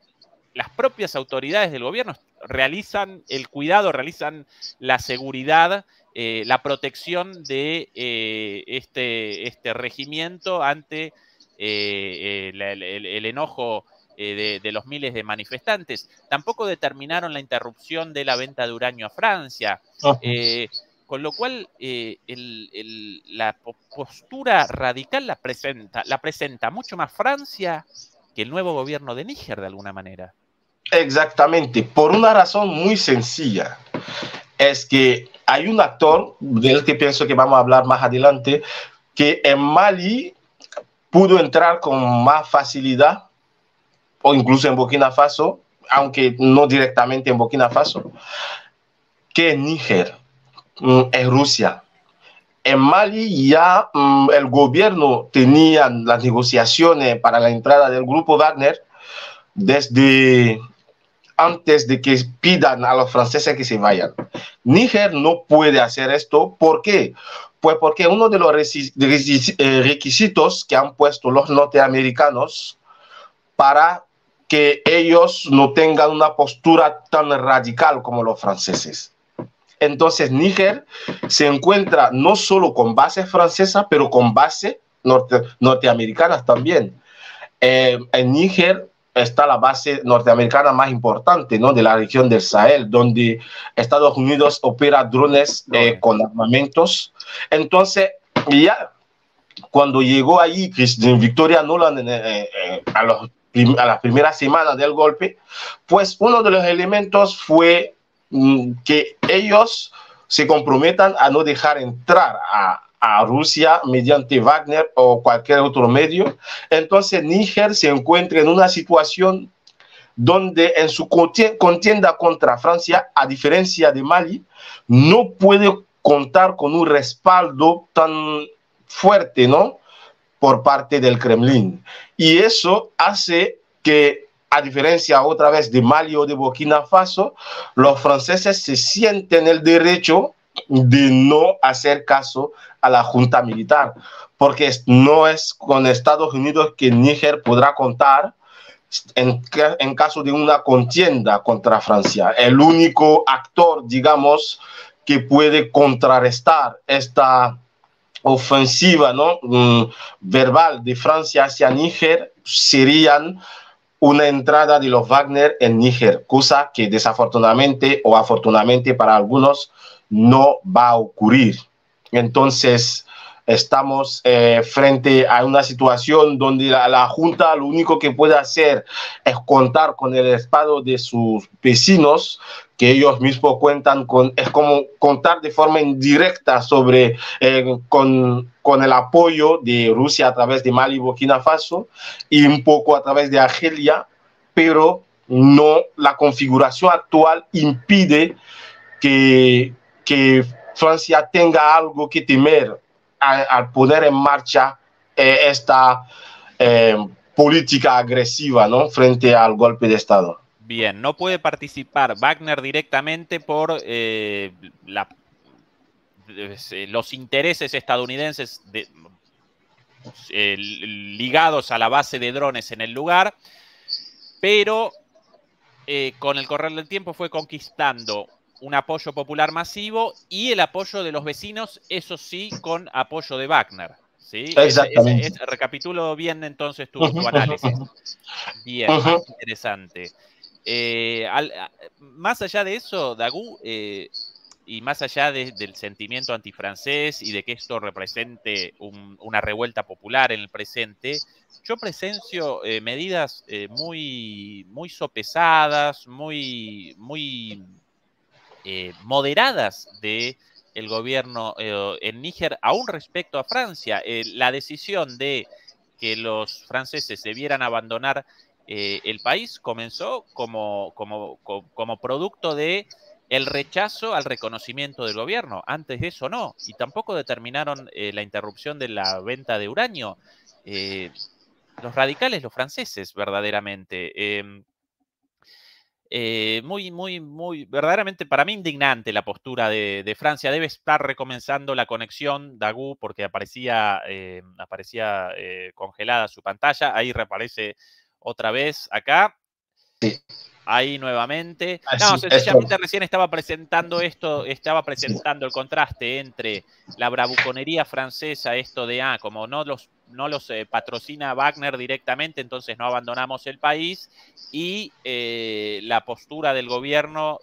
las propias autoridades del gobierno realizan el cuidado, realizan la seguridad, la protección de este regimiento ante el enojo de los miles de manifestantes. Tampoco determinaron la interrupción de la venta de uranio a Francia. Con lo cual, la postura radical la presenta mucho más Francia que el nuevo gobierno de Níger, de alguna manera. Exactamente, por una razón muy sencilla. Es que hay un actor, del que pienso que vamos a hablar más adelante, que en Mali pudo entrar con más facilidad, o incluso en Burkina Faso, aunque no directamente en Burkina Faso, que en Níger, en Rusia. En Mali ya el gobierno tenía las negociaciones para la entrada del grupo Wagner desde antes de que pidan a los franceses que se vayan. Níger no puede hacer esto. ¿Por qué? Pues porque uno de los requisitos que han puesto los norteamericanos para que ellos no tengan una postura tan radical como los franceses. Entonces Níger se encuentra no solo con bases francesas, pero con bases norteamericanas también. En Níger está la base norteamericana más importante, ¿no? De la región del Sahel, donde Estados Unidos opera drones con armamentos. Entonces, ya cuando llegó ahí Victoria Nuland a las primeras semanas del golpe, pues uno de los elementos fue que ellos se comprometan a no dejar entrar a Rusia mediante Wagner o cualquier otro medio. Entonces Níger se encuentra en una situación donde en su contienda contra Francia, a diferencia de Mali, no puede contar con un respaldo tan fuerte, ¿no? Por parte del Kremlin. Y eso hace que, a diferencia otra vez de Mali o de Burkina Faso, los franceses se sienten el derecho de no hacer caso a la junta militar, porque no es con Estados Unidos que Níger podrá contar en caso de una contienda contra Francia. El único actor, digamos, que puede contrarrestar esta ofensiva, ¿no? Verbal de Francia hacia Níger serían una entrada de los Wagner en Níger, cosa que desafortunadamente o afortunadamente para algunos no va a ocurrir. Entonces, estamos frente a una situación donde la Junta lo único que puede hacer es contar con el respaldo de sus vecinos, que ellos mismos cuentan con, es como contar de forma indirecta sobre, con el apoyo de Rusia a través de Mali y Burkina Faso y un poco a través de Argelia, pero no, la configuración actual impide que Francia tenga algo que temer al poner en marcha esta política agresiva, ¿no? Frente al golpe de Estado. Bien, no puede participar Wagner directamente por los intereses estadounidenses ligados a la base de drones en el lugar, pero con el correr del tiempo fue conquistando un apoyo popular masivo y el apoyo de los vecinos, eso sí, con apoyo de Wagner. ¿Sí? Exactamente. Recapitulo bien entonces tu análisis. Bien, interesante. Más allá de eso, Dagú, y más allá del sentimiento antifrancés y de que esto represente una revuelta popular en el presente, yo presencio medidas muy sopesadas, muy moderadas de el gobierno en Níger, aún respecto a Francia. La decisión de que los franceses debieran abandonar el país comenzó como producto de el rechazo al reconocimiento del gobierno. Antes de eso no, y tampoco determinaron la interrupción de la venta de uranio. Los radicales, los franceses, verdaderamente. Verdaderamente para mí indignante la postura de Francia. Debe estar recomenzando la conexión, Dagú, porque aparecía congelada su pantalla. Ahí reaparece otra vez acá. Sí. Ahí nuevamente. Así, sencillamente recién estaba presentando el contraste entre la bravuconería francesa, esto de, como no los patrocina Wagner directamente, entonces no abandonamos el país, y la postura del gobierno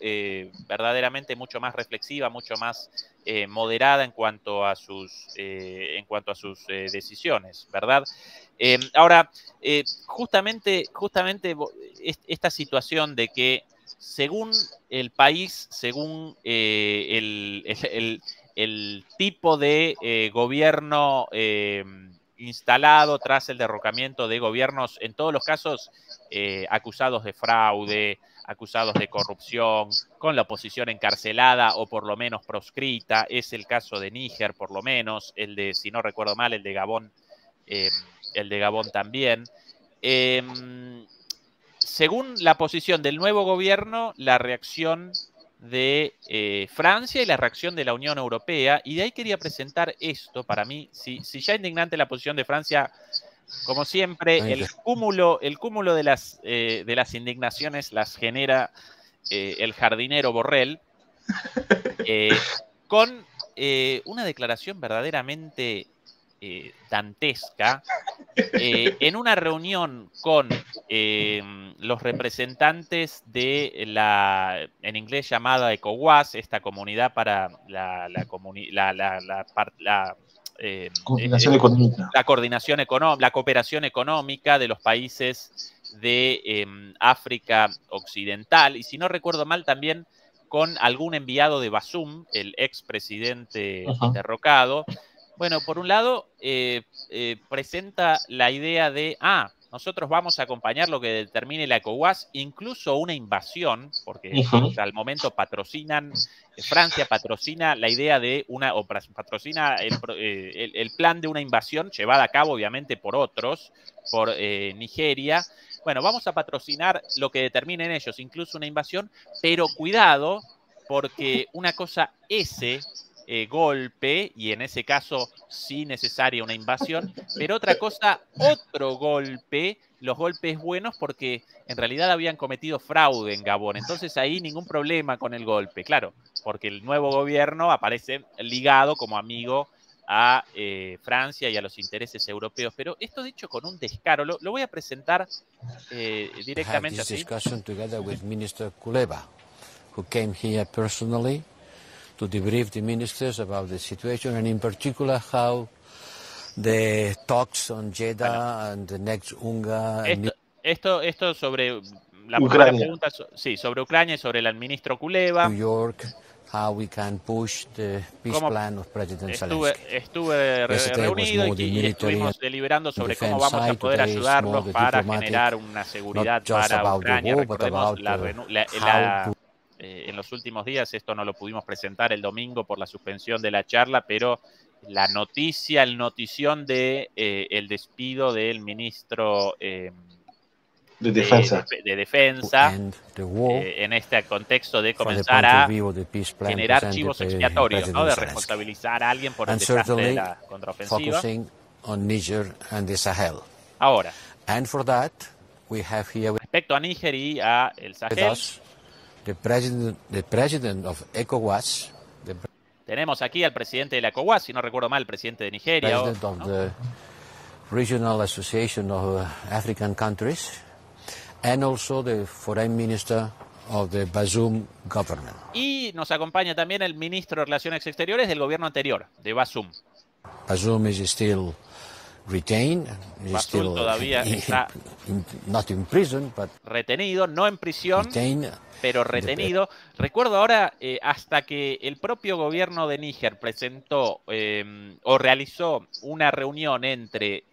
verdaderamente mucho más reflexiva, mucho más moderada en cuanto a sus decisiones, ¿verdad? Ahora, justamente esta situación de que según el país, según el tipo de gobierno instalado tras el derrocamiento de gobiernos, en todos los casos acusados de fraude, acusados de corrupción, con la oposición encarcelada o por lo menos proscrita, es el caso de Níger por lo menos, el de, si no recuerdo mal, el de Gabón también. Según la posición del nuevo gobierno, la reacción de Francia y la reacción de la Unión Europea, y de ahí quería presentar esto para mí. Si ya indignante la posición de Francia, como siempre, el cúmulo de las indignaciones las genera el jardinero Borrell, con una declaración verdaderamente dantesca. En una reunión con los representantes de en inglés llamada ECOWAS, esta comunidad para Coordinación económica. La cooperación económica de los países de África Occidental, y si no recuerdo mal también con algún enviado de Basum, el expresidente derrocado. Bueno, por un lado, presenta la idea de, nosotros vamos a acompañar lo que determine la ECOWAS, incluso una invasión, porque al momento Francia patrocina la idea de patrocina el plan de una invasión llevada a cabo, obviamente, por otros, por Nigeria. Bueno, vamos a patrocinar lo que determinen ellos, incluso una invasión, pero cuidado, porque una cosa golpe, y en ese caso sí necesaria una invasión, pero otra cosa, otro golpe, los golpes buenos, porque en realidad habían cometido fraude en Gabón, entonces ahí ningún problema con el golpe, claro, porque el nuevo gobierno aparece ligado como amigo a Francia y a los intereses europeos, pero esto dicho con un descaro, lo voy a presentar directamente así. Discussion together with Minister Kuleba, who came here personally to debrief the ministers about the situation and in particular how the talks on Jeddah and the next UNGA. Esto sobre la Ucrania. primera pregunta, sí, sobre Ucrania y sobre el ministro Kuleba. New York, how we can push the peace plan of President Zelensky. Estuve reunido y estuvimos deliberando sobre cómo vamos a poder ayudarlos para generar una seguridad para Ucrania. Recordemos en los últimos días, esto no lo pudimos presentar el domingo por la suspensión de la charla, pero la noticia, el notición de el despido del ministro de defensa en este contexto de comenzar a generar chivos expiatorios, ¿no? De responsabilizar a alguien por el desastre de la contraofensiva. Ahora, respecto a Níger y a el Sahel, the president of ECOWAS, tenemos aquí al presidente de la ECOWAS, si no recuerdo mal, el presidente de Nigeria. President of the Regional Association of African Countries, and also the Foreign Minister of the Bazoum government. Y nos acompaña también el ministro de Relaciones Exteriores del gobierno anterior, de Bazoum. Bazoum is still retained. Bazoum todavía está not in prison, but retenido, no en prisión, retained. Pero retenido. Recuerdo ahora, hasta que el propio gobierno de Níger presentó o realizó una reunión entre,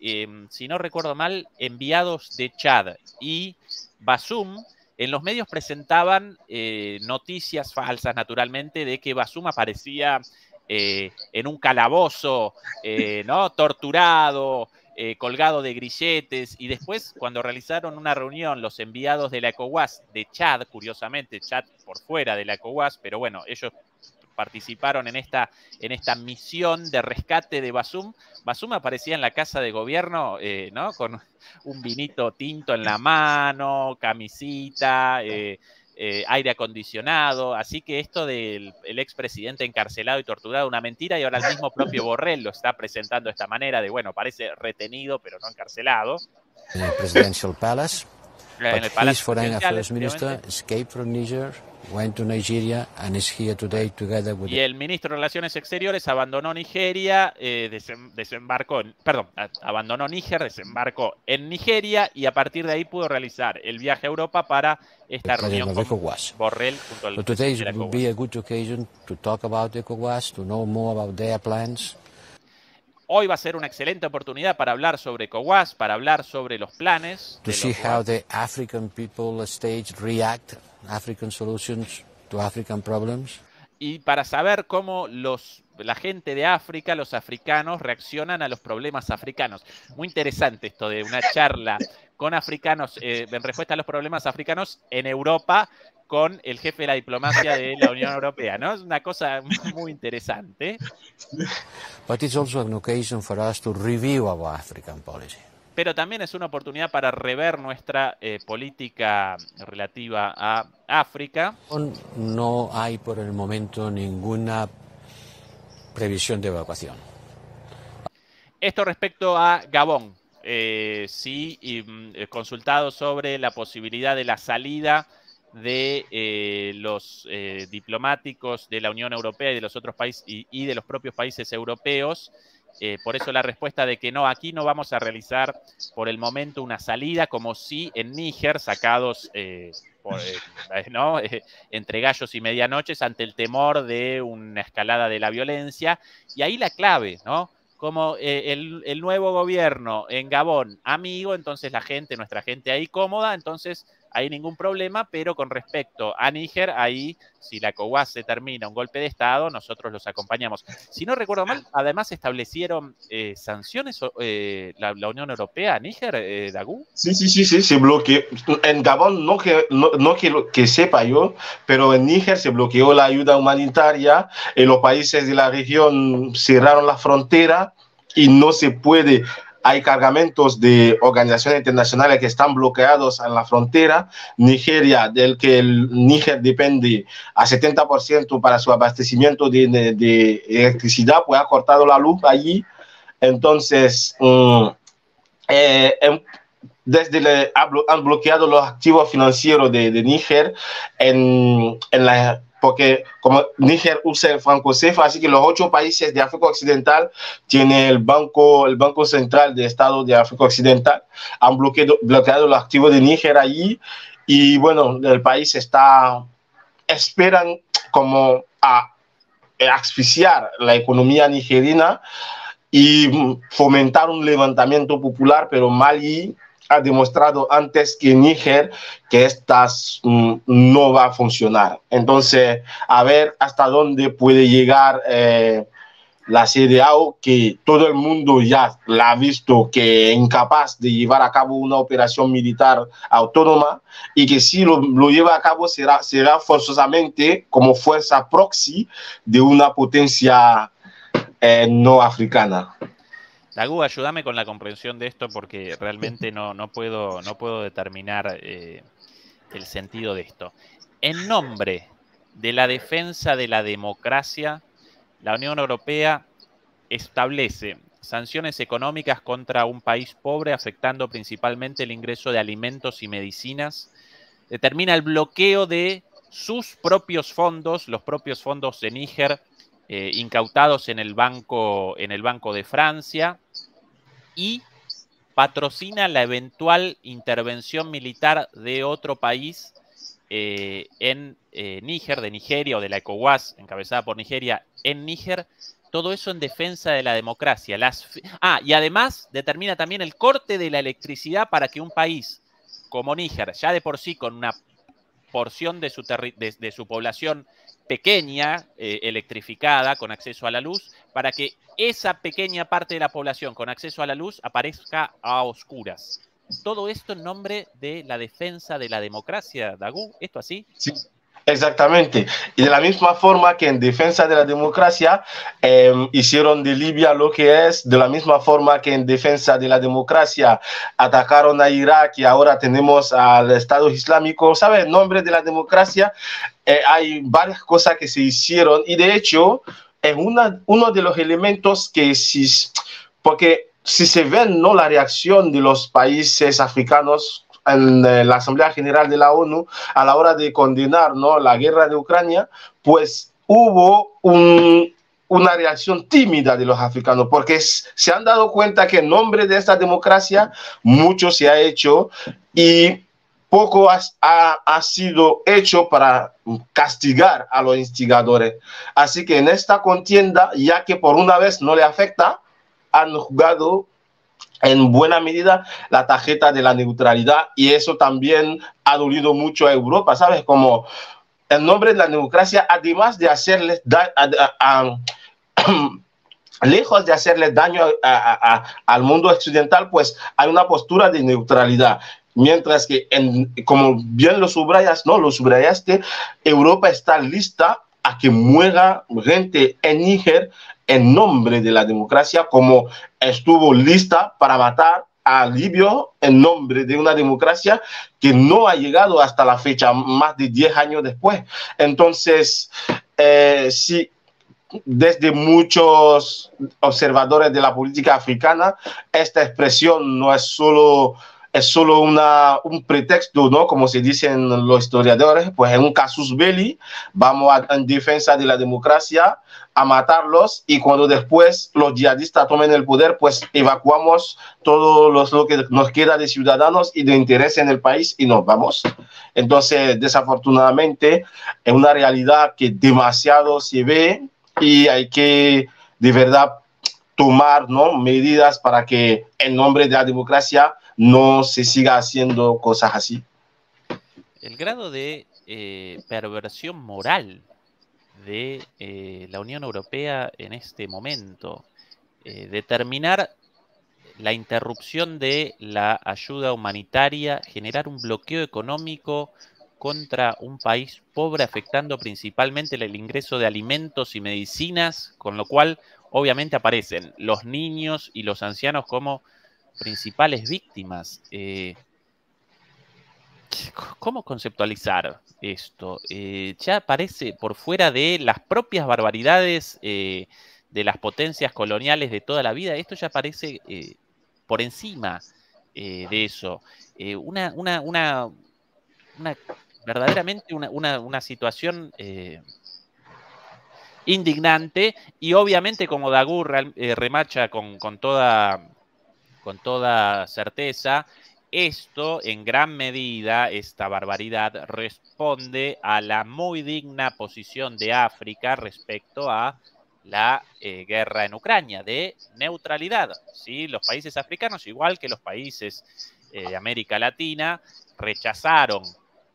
si no recuerdo mal, enviados de Chad y Bazoum, en los medios presentaban noticias falsas, naturalmente, de que Bazoum aparecía en un calabozo, ¿no? Torturado, colgado de grilletes, y después cuando realizaron una reunión los enviados de la ECOWAS de Chad, curiosamente Chad por fuera de la ECOWAS, pero bueno, ellos participaron en esta misión de rescate de Bazoum. Bazoum aparecía en la casa de gobierno, ¿no? Con un vinito tinto en la mano, camisita, aire acondicionado, así que esto del expresidente encarcelado y torturado, una mentira, y ahora el mismo propio Borrell lo está presentando de esta manera, de bueno, parece retenido pero no encarcelado. En el Presidential Palace, en el Palacio Foreign Affairs Minister escaped from Niger, went to Nigeria and is here today together with. Y el ministro de Relaciones Exteriores abandonó Nigeria, abandonó Níger, desembarcó en Nigeria y a partir de ahí pudo realizar el viaje a Europa para esta reunión con Borrell junto al presidente de la ECOWAS. Today would be a good occasion to talk about ECOWAS, to know more about their plans. Hoy va a ser una excelente oportunidad para hablar sobre ECOWAS, para hablar sobre los planes. To see how the African people stage react, African solutions to African problems. Y para saber cómo la gente de África, los africanos, reaccionan a los problemas africanos. Muy interesante esto de una charla con africanos en respuesta a los problemas africanos en Europa con el jefe de la diplomacia de la Unión Europea, ¿no? Es una cosa muy interesante. But it's also an occasion for us to review our African policy. Pero también es una oportunidad para rever nuestra política relativa a África. No hay por el momento ninguna previsión de evacuación. Esto respecto a Gabón. Sí, consultado sobre la posibilidad de la salida de los diplomáticos de la Unión Europea y de los otros países y de los propios países europeos. Por eso la respuesta de que no, aquí no vamos a realizar por el momento una salida, como sí en Níger, sacados ¿no? Entre gallos y medianoches ante el temor de una escalada de la violencia. Y ahí la clave, ¿no? Como el nuevo gobierno en Gabón, amigo, entonces la gente, nuestra gente ahí cómoda, entonces hay ningún problema, pero con respecto a Níger, ahí, si la ECOWAS se termina un golpe de Estado, nosotros los acompañamos. Si no recuerdo mal, además establecieron sanciones la Unión Europea a Níger, Dagú. Sí, se bloqueó. En Gabón no que sepa yo, pero en Níger se bloqueó la ayuda humanitaria, los países de la región cerraron la frontera y no se puede. Hay cargamentos de organizaciones internacionales que están bloqueados en la frontera. Nigeria, del que el Níger depende a 70% para su abastecimiento de electricidad, pues ha cortado la luz allí. Entonces, han bloqueado los activos financieros de Níger porque como Níger usa el franco CFA, así que los 8 países de África Occidental tienen el Banco Central de Estado de África Occidental, han bloqueado los activos de Níger allí y bueno, el país esperan como a asfixiar la economía nigerina y fomentar un levantamiento popular, pero Mali ha demostrado antes que Níger que no va a funcionar. Entonces, a ver hasta dónde puede llegar la CEDEAO, que todo el mundo ya la ha visto que es incapaz de llevar a cabo una operación militar autónoma y que si lo lleva a cabo será forzosamente como fuerza proxy de una potencia no africana. Dagú, ayúdame con la comprensión de esto porque realmente no puedo determinar el sentido de esto. En nombre de la defensa de la democracia, la Unión Europea establece sanciones económicas contra un país pobre, afectando principalmente el ingreso de alimentos y medicinas, determina el bloqueo de sus propios fondos, los propios fondos de Níger, incautados en el banco de Francia, y patrocina la eventual intervención militar de otro país en Níger, de Nigeria o de la ECOWAS, encabezada por Nigeria, en Níger. Todo eso en defensa de la democracia. Y además determina también el corte de la electricidad para que un país como Níger, ya de por sí con una porción de su población pequeña, electrificada, con acceso a la luz, para que esa pequeña parte de la población con acceso a la luz aparezca a oscuras. Todo esto en nombre de la defensa de la democracia, Dagú, ¿esto así? Sí. Exactamente. Y de la misma forma que en defensa de la democracia hicieron de Libia lo que es, de la misma forma que en defensa de la democracia atacaron a Irak y ahora tenemos al Estado Islámico, ¿sabes? En nombre de la democracia hay varias cosas que se hicieron y de hecho es uno de los elementos que porque si se ven, ¿no?, la reacción de los países africanos en la Asamblea General de la ONU a la hora de condenar, ¿no?, la guerra de Ucrania, pues hubo una reacción tímida de los africanos, porque se han dado cuenta que en nombre de esta democracia mucho se ha hecho y poco ha sido hecho para castigar a los instigadores. Así que en esta contienda, ya que por una vez no le afecta, han jugado en buena medida la tarjeta de la neutralidad y eso también ha dolido mucho a Europa, ¿sabes? Como en nombre de la democracia, además de hacerles lejos de hacerles daño al mundo occidental, pues hay una postura de neutralidad. Mientras que, como bien lo subrayaste, Europa está lista a que muera gente en Níger en nombre de la democracia, como estuvo lista para matar a Libio en nombre de una democracia que no ha llegado hasta la fecha, más de 10 años después. Entonces, sí, desde muchos observadores de la política africana, esta expresión no es solo un pretexto, ¿no? Como se dicen los historiadores, pues en un casus belli, vamos en defensa de la democracia a matarlos, y cuando después los yihadistas tomen el poder, pues evacuamos todo lo que nos queda de ciudadanos y de interés en el país y nos vamos. Entonces, desafortunadamente, es una realidad que demasiado se ve, y hay que de verdad tomar, ¿no?, medidas para que en nombre de la democracia no se siga haciendo cosas así. El grado de perversión moral de la Unión Europea en este momento, determinar la interrupción de la ayuda humanitaria, generar un bloqueo económico contra un país pobre, afectando principalmente el ingreso de alimentos y medicinas, con lo cual obviamente aparecen los niños y los ancianos como principales víctimas. ¿Cómo conceptualizar esto? Ya aparece por fuera de las propias barbaridades de las potencias coloniales de toda la vida. Esto ya aparece por encima de eso. Verdaderamente una situación indignante, y obviamente, como Dagur remacha con toda certeza, esto en gran medida, esta barbaridad, responde a la muy digna posición de África respecto a la guerra en Ucrania, de neutralidad, ¿sí? Los países africanos, igual que los países de América Latina, rechazaron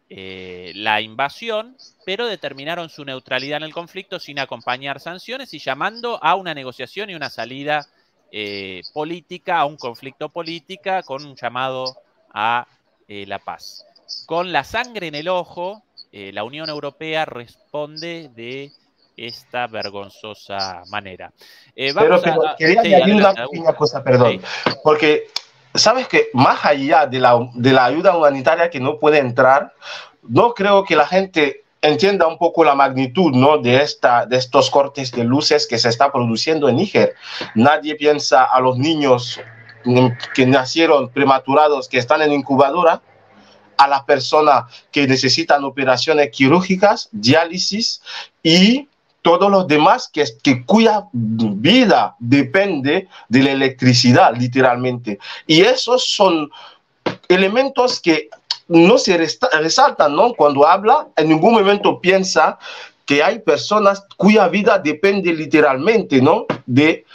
la invasión, pero determinaron su neutralidad en el conflicto sin acompañar sanciones y llamando a una negociación y una salida política, a un conflicto política, con un llamado a la paz. Con la sangre en el ojo, la Unión Europea responde de esta vergonzosa manera. Pero quería añadir una pequeña cosa, perdón, ¿sí? Porque sabes que más allá de la ayuda humanitaria que no puede entrar, no creo que la gente entienda un poco la magnitud, ¿no?, de estos cortes de luces que se está produciendo en Níger. Nadie piensa a los niños que nacieron prematurados, que están en incubadora, a las personas que necesitan operaciones quirúrgicas, diálisis y todos los demás cuya vida depende de la electricidad, literalmente. Y esos son elementos que no se resaltan, ¿no? Cuando habla, en ningún momento piensa que hay personas cuya vida depende literalmente, ¿no?, de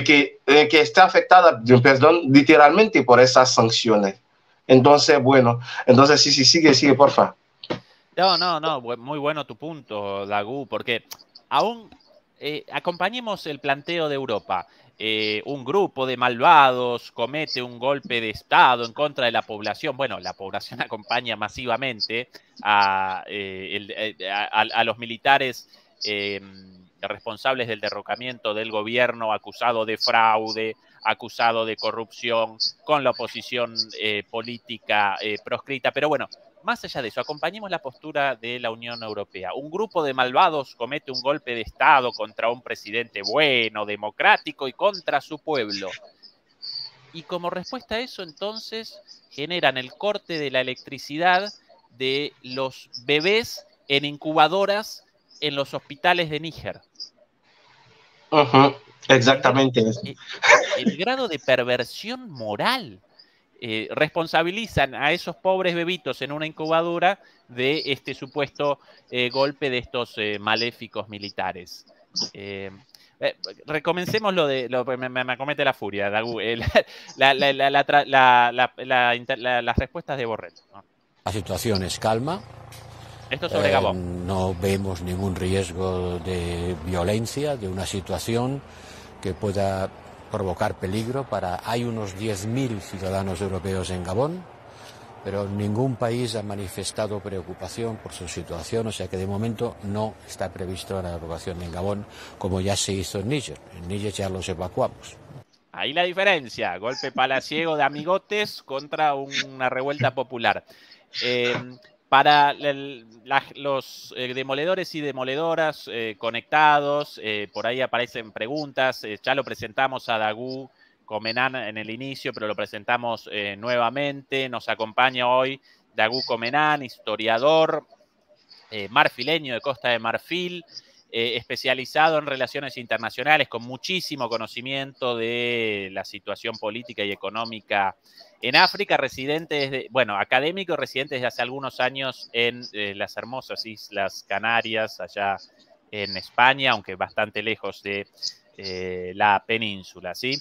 que esté afectada, perdón, literalmente por esas sanciones. Entonces, bueno, entonces sí, sigue, porfa. No, muy bueno tu punto, Dagu, porque aún acompañemos el planteo de Europa. Un grupo de malvados comete un golpe de Estado en contra de la población. Bueno, la población acompaña masivamente a los militares responsables del derrocamiento del gobierno, acusado de fraude, acusado de corrupción, con la oposición política proscrita. Pero bueno, más allá de eso, acompañemos la postura de la Unión Europea. Un grupo de malvados comete un golpe de Estado contra un presidente bueno, democrático y contra su pueblo. Y como respuesta a eso, entonces, generan el corte de la electricidad de los bebés en incubadoras en los hospitales de Níger. Exactamente eso. El grado de perversión moral. Responsabilizan a esos pobres bebitos en una incubadora de este supuesto golpe de estos maléficos militares. Recomencemos me acomete la furia, Dagu, las respuestas de Borrell, ¿no? La situación es calma. Esto sobre Gabón. No vemos ningún riesgo de violencia, de una situación que pueda provocar peligro hay unos 10.000 ciudadanos europeos en Gabón, pero ningún país ha manifestado preocupación por su situación, o sea que de momento no está previsto la evacuación en Gabón, como ya se hizo en Níger. En Níger ya los evacuamos. Ahí la diferencia, golpe palaciego de amigotes contra una revuelta popular. para los demoledores y demoledoras conectados, por ahí aparecen preguntas, ya lo presentamos a Dagu Comenan en el inicio, pero lo presentamos nuevamente. Nos acompaña hoy Dagu Comenan, historiador marfileño de Costa de Marfil, especializado en relaciones internacionales, con muchísimo conocimiento de la situación política y económica en África, residente desde, bueno, académico, residente desde hace algunos años en las hermosas Islas Canarias, allá en España, aunque bastante lejos de la península, ¿sí?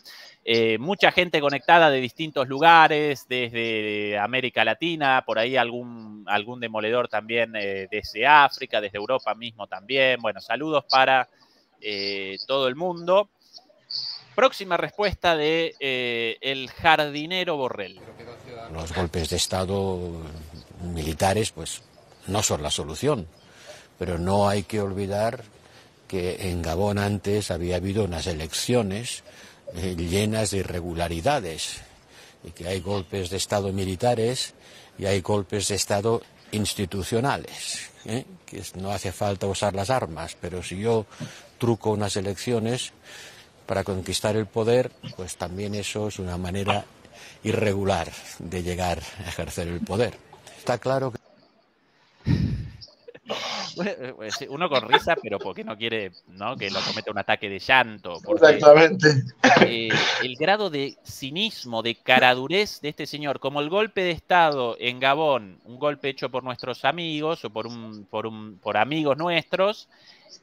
Mucha gente conectada de distintos lugares, desde América Latina, por ahí algún demoledor también desde África, desde Europa mismo también. Bueno, saludos para todo el mundo. Próxima respuesta de el jardinero Borrell. Los golpes de Estado militares, pues, no son la solución, pero no hay que olvidar que en Gabón antes había habido unas elecciones llenas de irregularidades y que hay golpes de Estado militares y hay golpes de Estado institucionales, que no hace falta usar las armas, pero si yo truco unas elecciones para conquistar el poder, pues también eso es una manera irregular de llegar a ejercer el poder. Está claro que... Uno con risa, pero porque no quiere, ¿no?, que lo cometa un ataque de llanto. Exactamente. El grado de cinismo, de caradurez de este señor, como el golpe de Estado en Gabón, un golpe hecho por nuestros amigos o por amigos nuestros.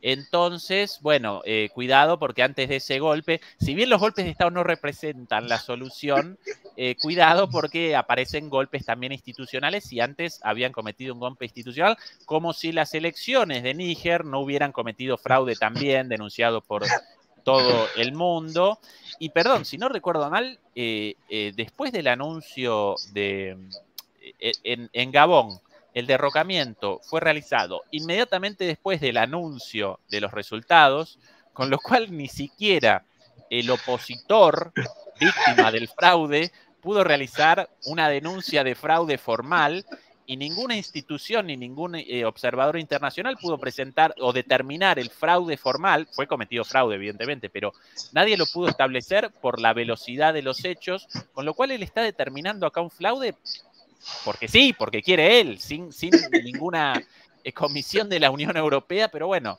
Entonces, bueno, cuidado, porque antes de ese golpe, si bien los golpes de Estado no representan la solución, cuidado porque aparecen golpes también institucionales y antes habían cometido un golpe institucional, como si las elecciones de Níger no hubieran cometido fraude también, denunciado por todo el mundo. Y perdón, si no recuerdo mal, después del anuncio en Gabón, el derrocamiento fue realizado inmediatamente después del anuncio de los resultados, con lo cual ni siquiera el opositor, víctima del fraude, pudo realizar una denuncia de fraude formal y ninguna institución ni ningún observador internacional pudo presentar o determinar el fraude formal. Fue cometido fraude, evidentemente, pero nadie lo pudo establecer por la velocidad de los hechos, con lo cual él está determinando acá un fraude porque sí, porque quiere él, sin ninguna comisión de la Unión Europea, pero bueno,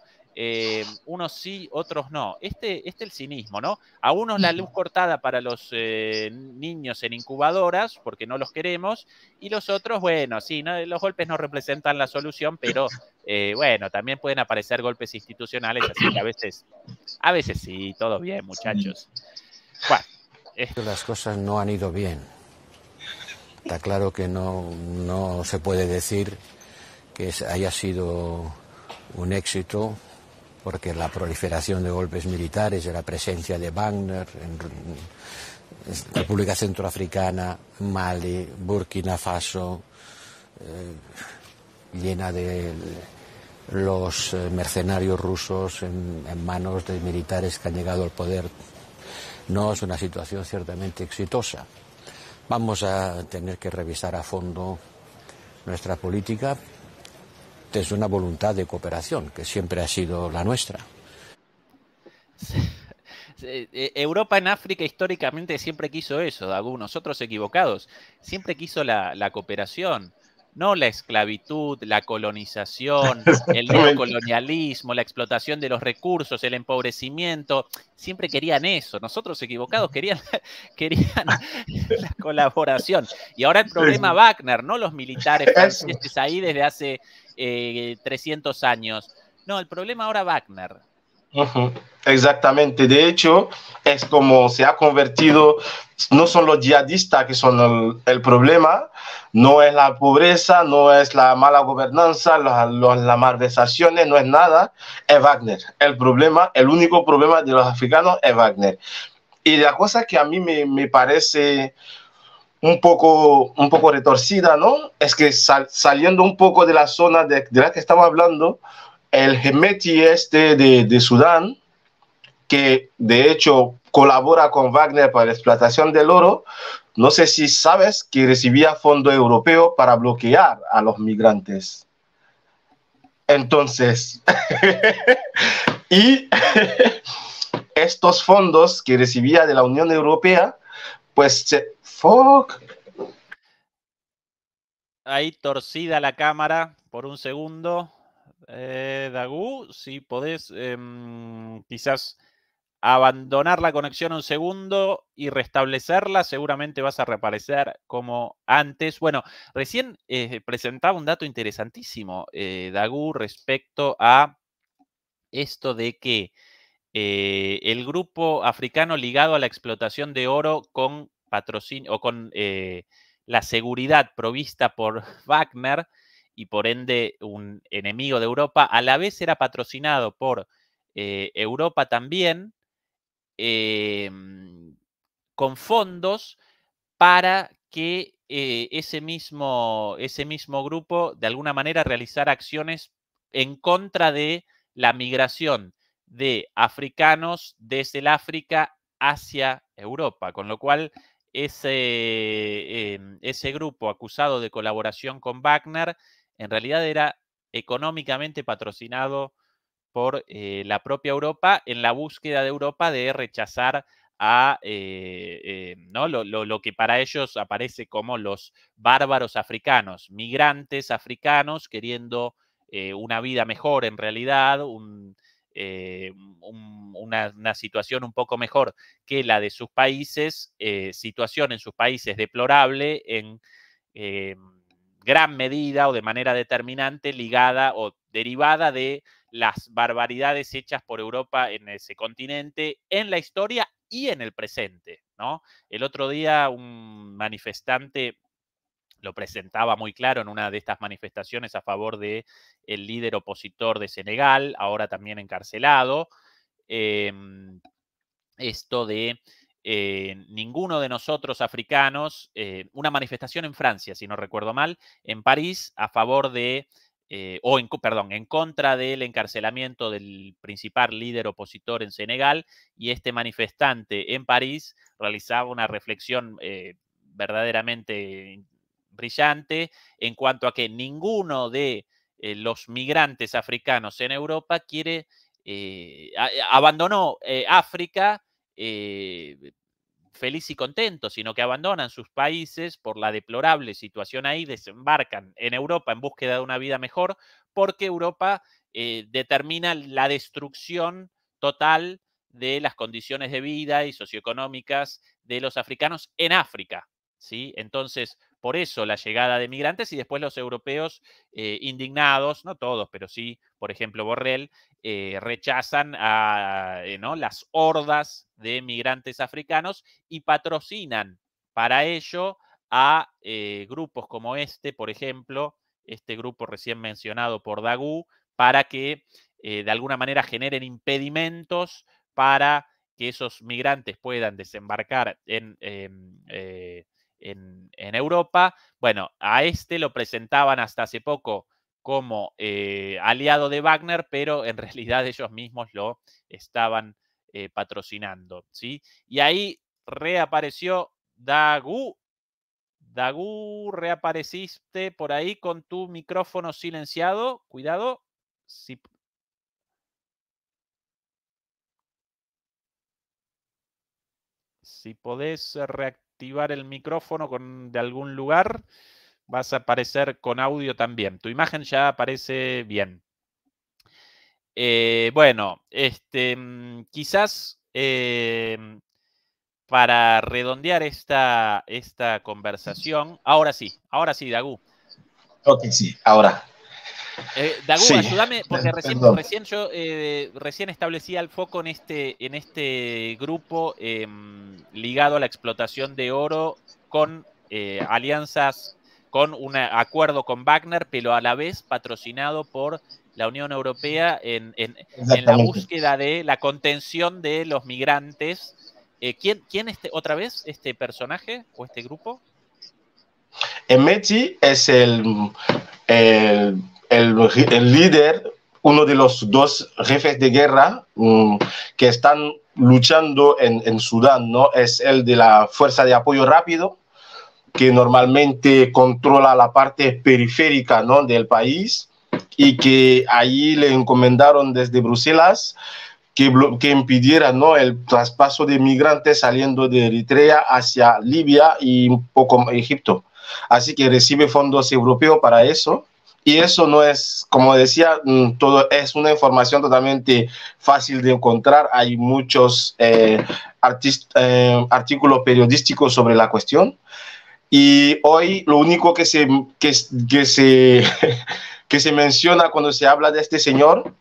unos sí, otros no. Este el cinismo, ¿no? A unos la luz cortada para los niños en incubadoras, porque no los queremos, y los otros, bueno, sí, no, los golpes no representan la solución, pero bueno, también pueden aparecer golpes institucionales, así que a veces sí, todo bien, muchachos. Bueno. Las cosas no han ido bien. Está claro que no se puede decir que haya sido un éxito, porque la proliferación de golpes militares, de la presencia de Wagner en República Centroafricana, Mali, Burkina Faso, llena de los mercenarios rusos en manos de militares que han llegado al poder, no es una situación ciertamente exitosa. Vamos a tener que revisar a fondo nuestra política desde una voluntad de cooperación, que siempre ha sido la nuestra. Europa en África históricamente siempre quiso eso, Dagu, nosotros equivocados. Siempre quiso la cooperación, no la esclavitud, la colonización, el neocolonialismo, la explotación de los recursos, el empobrecimiento. Siempre querían eso. Nosotros equivocados querían la colaboración. Y ahora el problema Wagner, no los militares franceses ahí desde hace 300 años. No, el problema ahora Wagner. Exactamente, de hecho es como se ha convertido, no son los yihadistas que son el problema, no es la pobreza, no es la mala gobernanza, las malversaciones, no es nada, es Wagner. El problema, el único problema de los africanos es Wagner. Y la cosa que a mí me parece un poco retorcida, ¿no? Es que saliendo un poco de la zona de la que estamos hablando, el Hemeti de Sudán, que de hecho colabora con Wagner para la explotación del oro, no sé si sabes que recibía fondo europeo para bloquear a los migrantes. Entonces, y estos fondos que recibía de la Unión Europea, pues, Ahí torcida la cámara por un segundo. Dagu, si podés quizás abandonar la conexión un segundo y restablecerla, seguramente vas a reaparecer como antes. Bueno, recién presentaba un dato interesantísimo, Dagu, respecto a esto de que el grupo africano ligado a la explotación de oro con patrocinio o con la seguridad provista por Wagner y por ende un enemigo de Europa, a la vez era patrocinado por Europa también, con fondos para que ese mismo grupo de alguna manera realizara acciones en contra de la migración de africanos desde el África hacia Europa, con lo cual ese grupo acusado de colaboración con Wagner en realidad era económicamente patrocinado por la propia Europa en la búsqueda de Europa de rechazar a ¿no? lo que para ellos aparece como los bárbaros africanos, migrantes africanos queriendo una vida mejor en realidad, una situación un poco mejor que la de sus países, situación en sus países deplorable en gran medida o de manera determinante ligada o derivada de las barbaridades hechas por Europa en ese continente, en la historia y en el presente, ¿no? El otro día un manifestante lo presentaba muy claro en una de estas manifestaciones a favor del líder opositor de Senegal, ahora también encarcelado, esto de ninguno de nosotros africanos, una manifestación en Francia, si no recuerdo mal, en París, a favor de, en contra del encarcelamiento del principal líder opositor en Senegal, y este manifestante en París realizaba una reflexión verdaderamente brillante en cuanto a que ninguno de los migrantes africanos en Europa quiere, abandonó África feliz y contento, sino que abandonan sus países por la deplorable situación ahí, desembarcan en Europa en búsqueda de una vida mejor, porque Europa determina la destrucción total de las condiciones de vida y socioeconómicas de los africanos en África, ¿sí? Entonces, por eso la llegada de migrantes y después los europeos indignados, no todos, pero sí, por ejemplo, Borrell, rechazan ¿no? las hordas de migrantes africanos y patrocinan para ello a grupos como este, por ejemplo, este grupo recién mencionado por Dagu, para que de alguna manera generen impedimentos para que esos migrantes puedan desembarcar en Europa. Bueno, a este lo presentaban hasta hace poco como aliado de Wagner, pero en realidad ellos mismos lo estaban patrocinando, ¿sí? Y ahí reapareció Dagu. Dagu, reapareciste por ahí con tu micrófono silenciado. Cuidado. Si podés reactivar el micrófono de algún lugar, vas a aparecer con audio también. Tu imagen ya aparece bien. Bueno, quizás para redondear esta conversación, ahora sí, Dagu. Ok, sí, ahora. Dagu, Sí, ayúdame, porque recién establecía el foco en este grupo ligado a la explotación de oro con alianzas, con un acuerdo con Wagner, pero a la vez patrocinado por la Unión Europea en la búsqueda de la contención de los migrantes. ¿Quién otra vez, este personaje o este grupo? Emeti es el líder, uno de los dos jefes de guerra que están luchando en Sudán, ¿no? Es el de la Fuerza de Apoyo Rápido, que normalmente controla la parte periférica, ¿no?, del país, y que allí le encomendaron desde Bruselas que impidiera, ¿no?, el traspaso de migrantes saliendo de Eritrea hacia Libia y un poco Egipto. Así que recibe fondos europeos para eso. Y eso no es, como decía, todo es una información totalmente fácil de encontrar. Hay muchos artículos periodísticos sobre la cuestión. Y hoy lo único que se menciona cuando se habla de este señor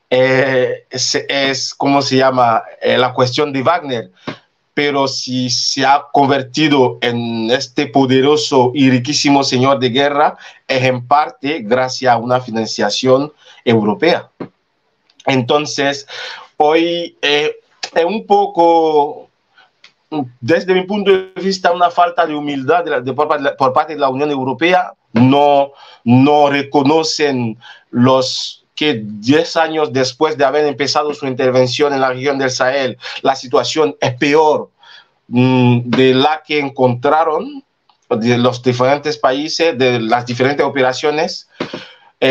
es ¿cómo se llama? La cuestión de Wagner. Pero si se ha convertido en este poderoso y riquísimo señor de guerra, es en parte gracias a una financiación europea. Entonces, hoy es un poco, desde mi punto de vista, una falta de humildad por parte de la Unión Europea. No reconocen los que 10 años después de haber empezado su intervención en la región del Sahel, la situación es peor de la que encontraron de los diferentes países, de las diferentes operaciones,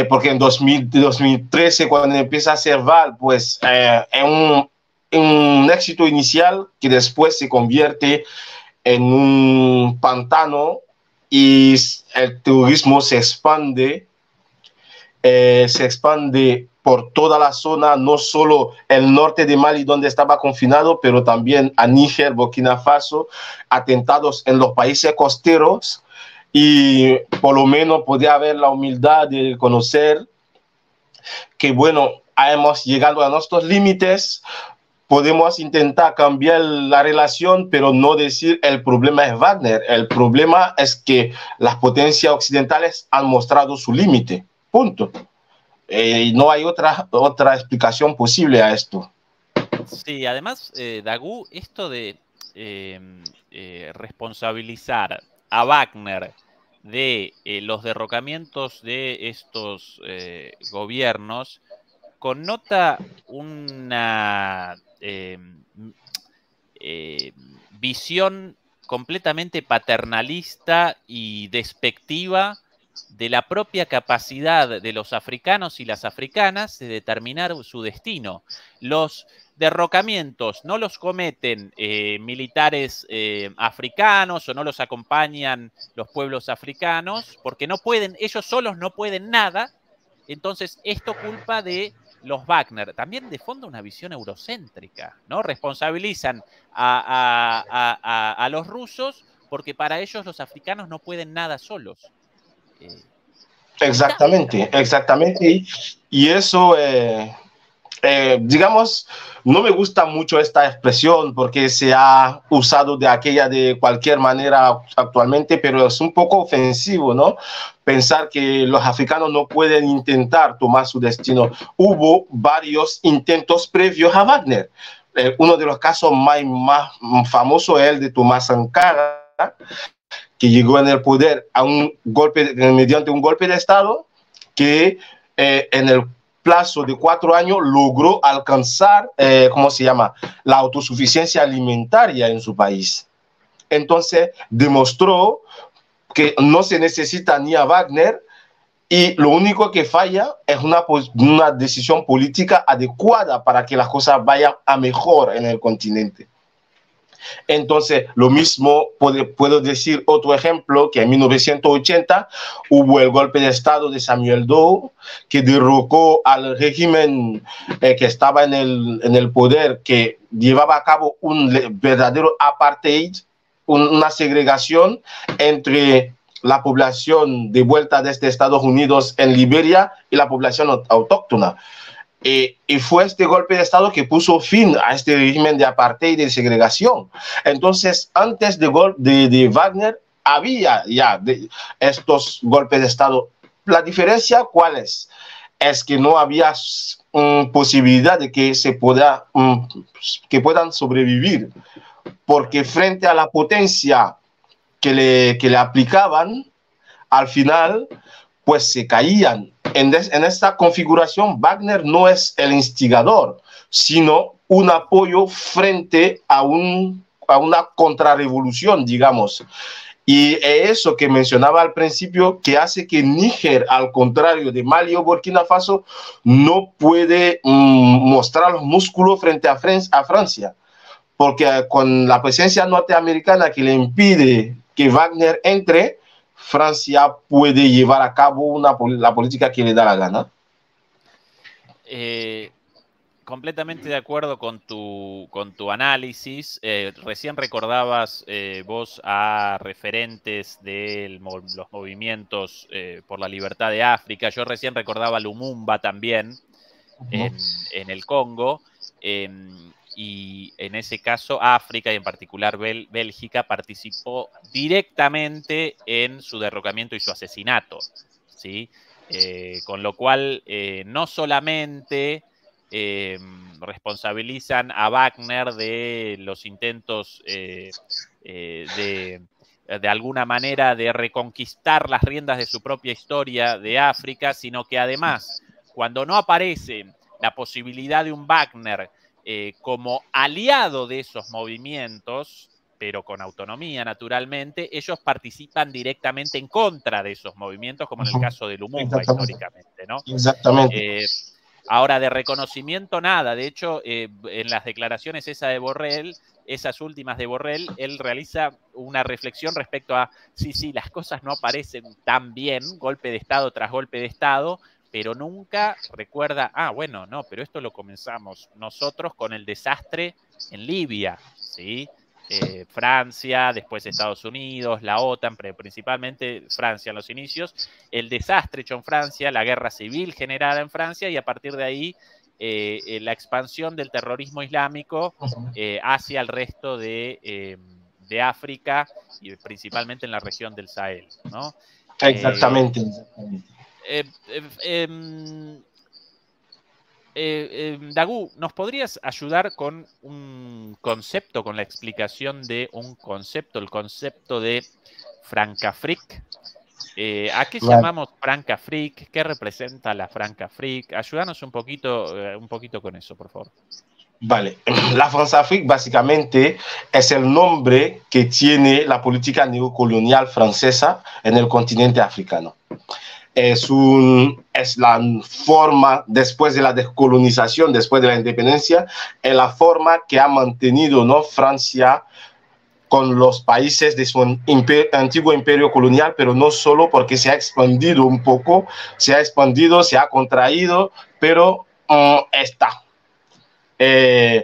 porque en 2013, cuando empieza a Serval, pues un éxito inicial que después se convierte en un pantano y el terrorismo se expande por toda la zona, no solo el norte de Mali donde estaba confinado, pero también a Níger, Burkina Faso, atentados en los países costeros, y por lo menos podía haber la humildad de conocer que, bueno, hemos llegado a nuestros límites. Podemos intentar cambiar la relación, pero no decir el problema es Wagner. El problema es que las potencias occidentales han mostrado su límite. Punto. No hay otra explicación posible a esto. Sí, además, Dagú, esto de responsabilizar a Wagner de los derrocamientos de estos gobiernos connota una visión completamente paternalista y despectiva de la propia capacidad de los africanos y las africanas de determinar su destino. Los derrocamientos no los cometen militares africanos o no los acompañan los pueblos africanos porque no pueden, ellos solos no pueden nada. Entonces esto culpa de los Wagner, también de fondo una visión eurocéntrica, ¿no? Responsabilizan a los rusos porque para ellos los africanos no pueden nada solos. Exactamente. Y eso, digamos, no me gusta mucho esta expresión porque se ha usado de aquella de cualquier manera actualmente, pero es un poco ofensivo, ¿no? Pensar que los africanos no pueden intentar tomar su destino. Hubo varios intentos previos a Wagner. Uno de los casos más famosos es el de Tomás Sankara, que llegó en el poder mediante un golpe de Estado que en el plazo de 4 años logró alcanzar, ¿cómo se llama?, la autosuficiencia alimentaria en su país. Entonces demostró que no se necesita ni a Wagner y lo único que falla es una decisión política adecuada para que las cosas vayan a mejor en el continente. Entonces, lo mismo puedo decir otro ejemplo, que en 1980 hubo el golpe de Estado de Samuel Doe, que derrocó al régimen que estaba en el poder, que llevaba a cabo un verdadero apartheid, una segregación entre la población de vuelta desde Estados Unidos en Liberia y la población autóctona. Y fue este golpe de Estado que puso fin a este régimen de apartheid y de segregación. Entonces, antes de Wagner, había ya estos golpes de Estado. La diferencia, ¿cuál es? Es que no había posibilidad de que que puedan sobrevivir, porque frente a la potencia que le aplicaban, al final, pues se caían. En esta configuración, Wagner no es el instigador, sino un apoyo frente a una contrarrevolución, digamos. Y eso que mencionaba al principio, que hace que Níger, al contrario de Mali o Burkina Faso, no puede mostrar los músculos frente a Francia, porque con la presencia norteamericana que le impide que Wagner entre, Francia puede llevar a cabo la política que le da la gana. Completamente de acuerdo con tu análisis. Recién recordabas vos a referentes de los movimientos por la libertad de África. Yo recién recordaba a Lumumba también en el Congo. Y en ese caso África y en particular Bélgica participó directamente en su derrocamiento y su asesinato, ¿sí? Con lo cual no solamente responsabilizan a Wagner de los intentos de alguna manera de reconquistar las riendas de su propia historia de África, sino que además, cuando no aparece la posibilidad de un Wagner como aliado de esos movimientos, pero con autonomía naturalmente, ellos participan directamente en contra de esos movimientos, como en el caso de Lumumba históricamente, ¿no? Exactamente. Ahora, de reconocimiento, nada. De hecho, en las declaraciones esas últimas de Borrell, él realiza una reflexión respecto a, sí, las cosas no aparecen tan bien, golpe de Estado tras golpe de Estado, pero nunca recuerda, bueno, no, pero esto lo comenzamos nosotros con el desastre en Libia, ¿sí? Francia, después Estados Unidos, la OTAN, pero principalmente Francia en los inicios, el desastre hecho en Francia, la guerra civil generada en Francia y a partir de ahí la expansión del terrorismo islámico hacia el resto de África y principalmente en la región del Sahel, ¿no? Exactamente. Dagú, ¿nos podrías ayudar con un concepto, con la explicación de un concepto, el concepto de Francafrique? ¿A qué llamamos Francafrique? ¿Qué representa la Francafrique? Ayúdanos un poquito con eso, por favor. Vale, la Francafrique básicamente es el nombre que tiene la política neocolonial francesa en el continente africano. Es la forma, después de la descolonización, después de la independencia, es la forma que ha mantenido, ¿no?, Francia con los países de su antiguo imperio colonial, pero no solo, porque se ha expandido un poco, se ha contraído, pero está. En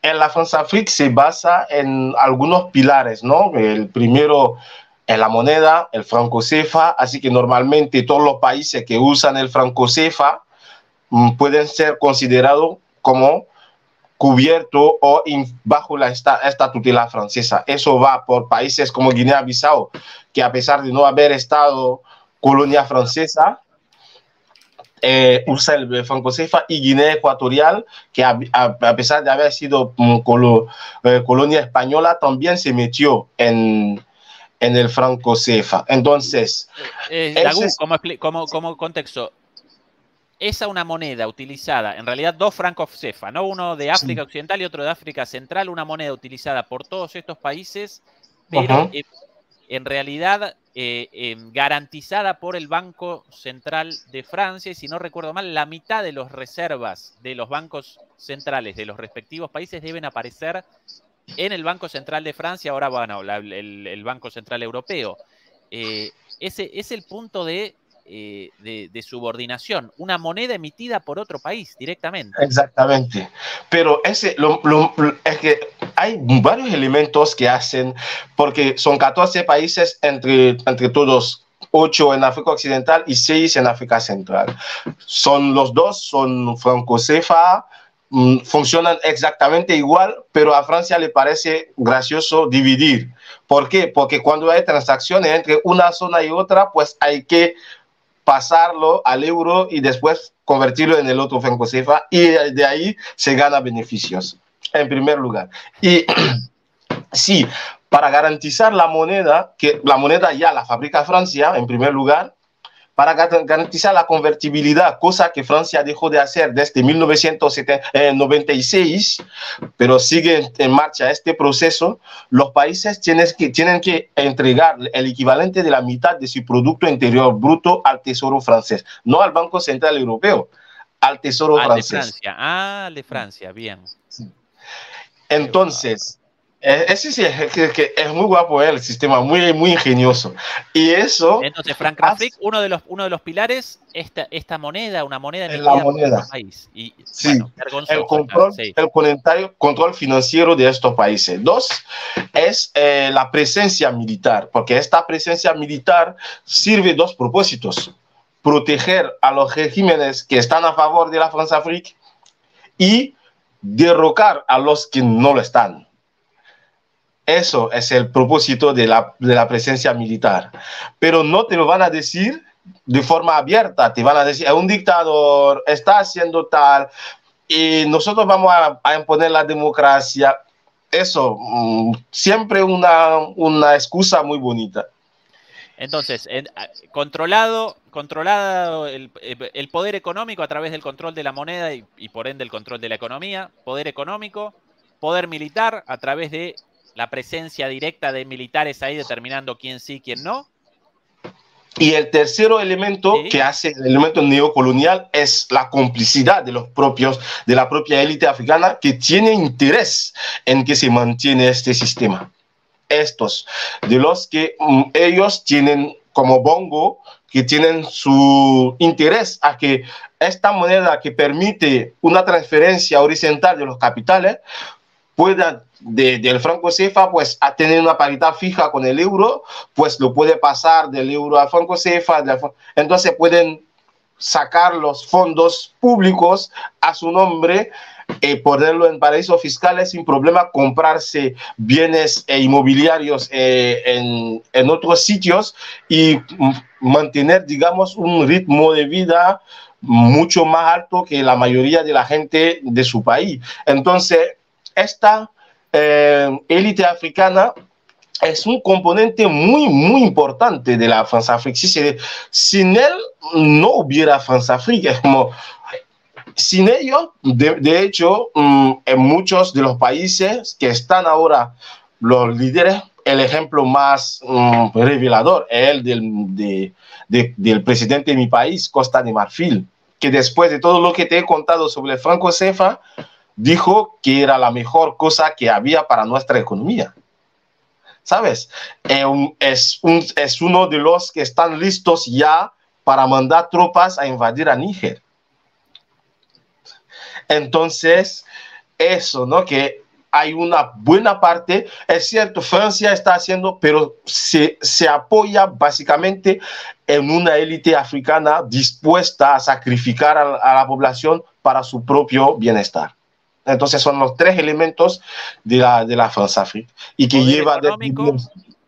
la Francafrique se basa en algunos pilares, ¿no? El primero es la moneda, el franco CFA, así que normalmente todos los países que usan el franco CFA pueden ser considerados como cubiertos o bajo esta tutela francesa. Eso va por países como Guinea-Bissau, que a pesar de no haber estado colonia francesa, usa el franco CFA, y Guinea Ecuatorial, que a pesar de haber sido colonia española, también se metió en el franco CFA. Entonces, Dagú, como contexto, esa una moneda utilizada, en realidad dos francos CFA, ¿no? Uno de África Occidental y otro de África Central, una moneda utilizada por todos estos países, pero en realidad garantizada por el Banco Central de Francia, y si no recuerdo mal, la mitad de las reservas de los bancos centrales de los respectivos países deben aparecer en el Banco Central de Francia, ahora bueno, el Banco Central Europeo. Ese es el punto de subordinación, una moneda emitida por otro país directamente. Exactamente, pero es que hay varios elementos que hacen, porque son 14 países entre todos, 8 en África Occidental y 6 en África Central. Los dos son franco-CFA, funcionan exactamente igual, pero a Francia le parece gracioso dividir. ¿Por qué? Porque cuando hay transacciones entre una zona y otra, pues hay que pasarlo al euro y después convertirlo en el otro franco CFA, y de ahí se gana beneficios, en primer lugar. Y sí, para garantizar la moneda, que la moneda ya la fabrica Francia, en primer lugar, para garantizar la convertibilidad, cosa que Francia dejó de hacer desde 1996, pero sigue en marcha este proceso. Los países tienen que entregar el equivalente de la mitad de su Producto Interior Bruto al Tesoro francés, no al Banco Central Europeo, al Tesoro francés. De Francia. Al de Francia, bien. Sí. Entonces, ese sí es muy guapo el sistema, muy, muy ingenioso. Y eso... Entonces, Francafric, uno de los pilares, esta moneda, una moneda emitida por nuestro país. Y, sí, bueno, el control financiero de estos países. Dos, es la presencia militar, porque esta presencia militar sirve dos propósitos. Proteger a los regímenes que están a favor de la Francafrique y derrocar a los que no lo están. Eso es el propósito de la presencia militar. Pero no te lo van a decir de forma abierta. Te van a decir, es un dictador, está haciendo tal, y nosotros vamos a imponer la democracia. Eso, siempre una excusa muy bonita. Entonces, controlado el poder económico a través del control de la moneda y por ende el control de la economía, poder económico, poder militar a través de la presencia directa de militares ahí determinando quién sí, quién no. Y el tercero elemento que hace el elemento neocolonial es la complicidad de la propia élite africana que tiene interés en que se mantiene este sistema. Estos, de los que ellos tienen como Bongo, que tienen su interés a que esta moneda que permite una transferencia horizontal de los capitales pueda del franco CFA pues a tener una paridad fija con el euro, pues lo puede pasar del euro al franco CFA, entonces pueden sacar los fondos públicos a su nombre, ponerlo en paraísos fiscales sin problema, comprarse bienes inmobiliarios en otros sitios y mantener, digamos, un ritmo de vida mucho más alto que la mayoría de la gente de su país. Entonces, esta élite africana es un componente muy, muy importante de la Francafrique. Sin él no hubiera Francafrique. Es como, sin ellos, de hecho, en muchos de los países que están ahora los líderes, el ejemplo más revelador es el del presidente de mi país, Costa de Marfil, que después de todo lo que te he contado sobre el franco CFA, dijo que era la mejor cosa que había para nuestra economía. ¿Sabes? Es uno de los que están listos ya para mandar tropas a invadir a Níger. Entonces, eso, ¿no? Que hay una buena parte, es cierto, Francia está haciendo, pero se apoya básicamente en una élite africana dispuesta a sacrificar a la población para su propio bienestar. Entonces son los tres elementos de la Francafrique y que lleva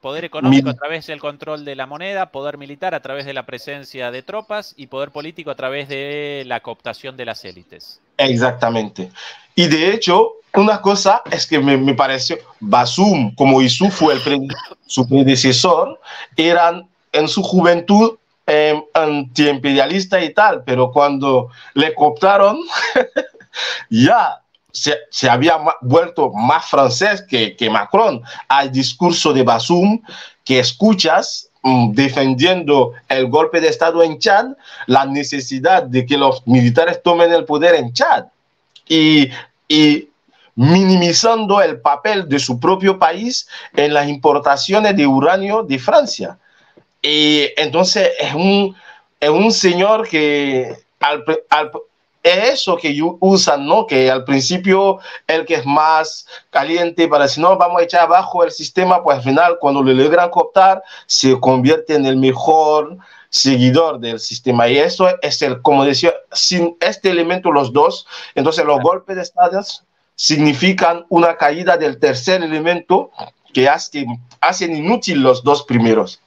poder económico a través del control de la moneda, poder militar a través de la presencia de tropas y poder político a través de la cooptación de las élites. Exactamente. Y de hecho, una cosa es que me pareció, Bazoum, como Issou fue su predecesor, eran en su juventud antiimperialista y tal, pero cuando le cooptaron, ya se había vuelto más francés que Macron. Al discurso de Bazoum que escuchas defendiendo el golpe de Estado en Chad, la necesidad de que los militares tomen el poder en Chad y minimizando el papel de su propio país en las importaciones de uranio de Francia. Y entonces es un señor que es eso que usan, ¿no? Que al principio el que es más caliente para decir, no, vamos a echar abajo el sistema, pues al final cuando le logran cooptar, se convierte en el mejor seguidor del sistema. Y eso es como decía, sin este elemento los dos, entonces los golpes de Estado significan una caída del tercer elemento que hacen inútil los dos primeros.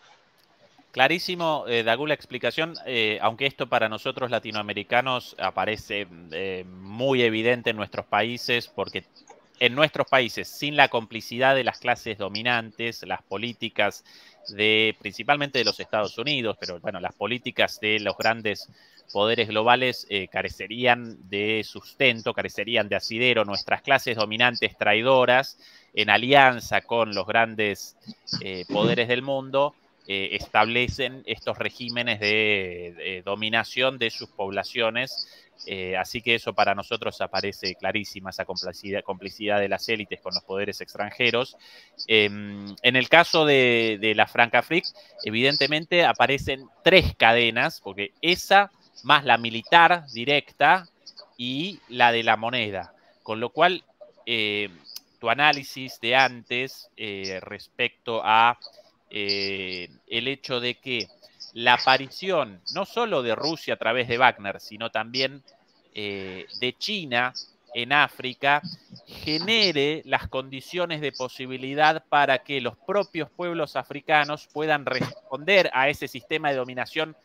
Clarísimo, Dagu, la explicación, aunque esto para nosotros latinoamericanos aparece muy evidente en nuestros países porque en nuestros países, sin la complicidad de las clases dominantes, las políticas principalmente de los Estados Unidos, pero bueno, las políticas de los grandes poderes globales carecerían de sustento, carecerían de asidero. Nuestras clases dominantes traidoras, en alianza con los grandes poderes del mundo, establecen estos regímenes de dominación de sus poblaciones. Así que eso para nosotros aparece clarísima, esa complicidad de las élites con los poderes extranjeros. En el caso de la Francafrique, evidentemente aparecen 3 cadenas, porque esa más la militar directa y la de la moneda, con lo cual tu análisis de antes respecto a el hecho de que la aparición no solo de Rusia a través de Wagner, sino también de China en África, genere las condiciones de posibilidad para que los propios pueblos africanos puedan responder a ese sistema de dominación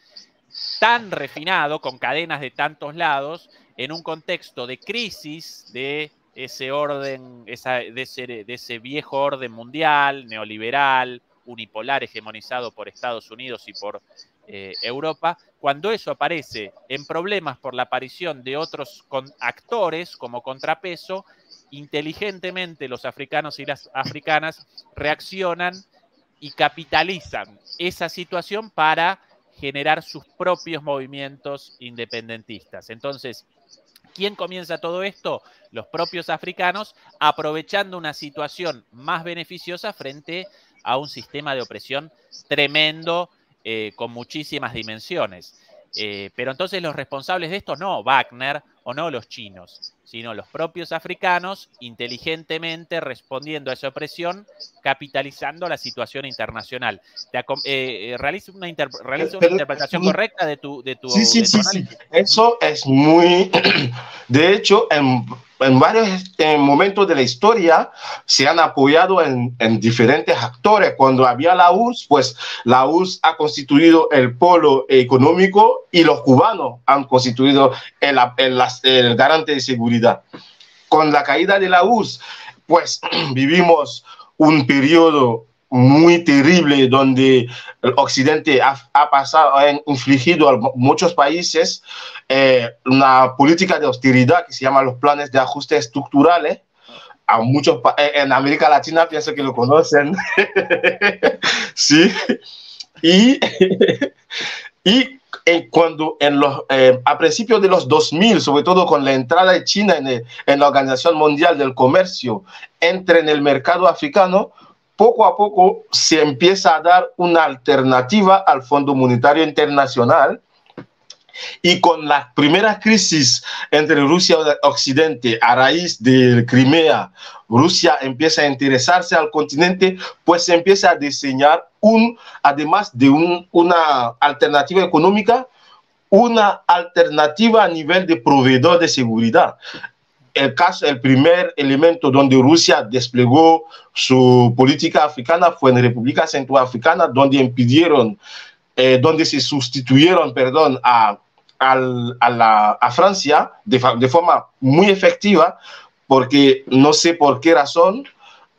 tan refinado, con cadenas de tantos lados, en un contexto de crisis de ese orden, de ese viejo orden mundial, neoliberal, unipolar, hegemonizado por Estados Unidos y por Europa. Cuando eso aparece en problemas por la aparición de otros actores como contrapeso, inteligentemente los africanos y las africanas reaccionan y capitalizan esa situación para generar sus propios movimientos independentistas. Entonces, ¿quién comienza todo esto? Los propios africanos, aprovechando una situación más beneficiosa frente a un sistema de opresión tremendo, con muchísimas dimensiones. Pero entonces los responsables de esto no Wagner o no los chinos, sino los propios africanos, inteligentemente respondiendo a esa opresión, capitalizando la situación internacional. ¿Realiza una interpretación correcta de tu Sí. análisis? Eso es muy... De hecho, en varios momentos de la historia se han apoyado en diferentes actores. Cuando había la URSS, pues la URSS ha constituido el polo económico y los cubanos han constituido el garante de seguridad. Con la caída de la URSS, pues vivimos un periodo muy terrible donde el Occidente ha infligido a muchos países una política de austeridad que se llama los planes de ajuste estructurales. A muchos en América Latina pienso que lo conocen. Sí. Y cuando a principios de los 2000, sobre todo con la entrada de China en la Organización Mundial del Comercio, entra en el mercado africano, poco a poco se empieza a dar una alternativa al Fondo Monetario Internacional. Y con la primera crisis entre Rusia y Occidente, a raíz de Crimea, Rusia empieza a interesarse al continente, pues se empieza a diseñar, además de una alternativa económica, una alternativa a nivel de proveedor de seguridad. El primer elemento donde Rusia desplegó su política africana fue en República Centroafricana, donde donde se sustituyeron, a Francia de forma muy efectiva, porque no sé por qué razón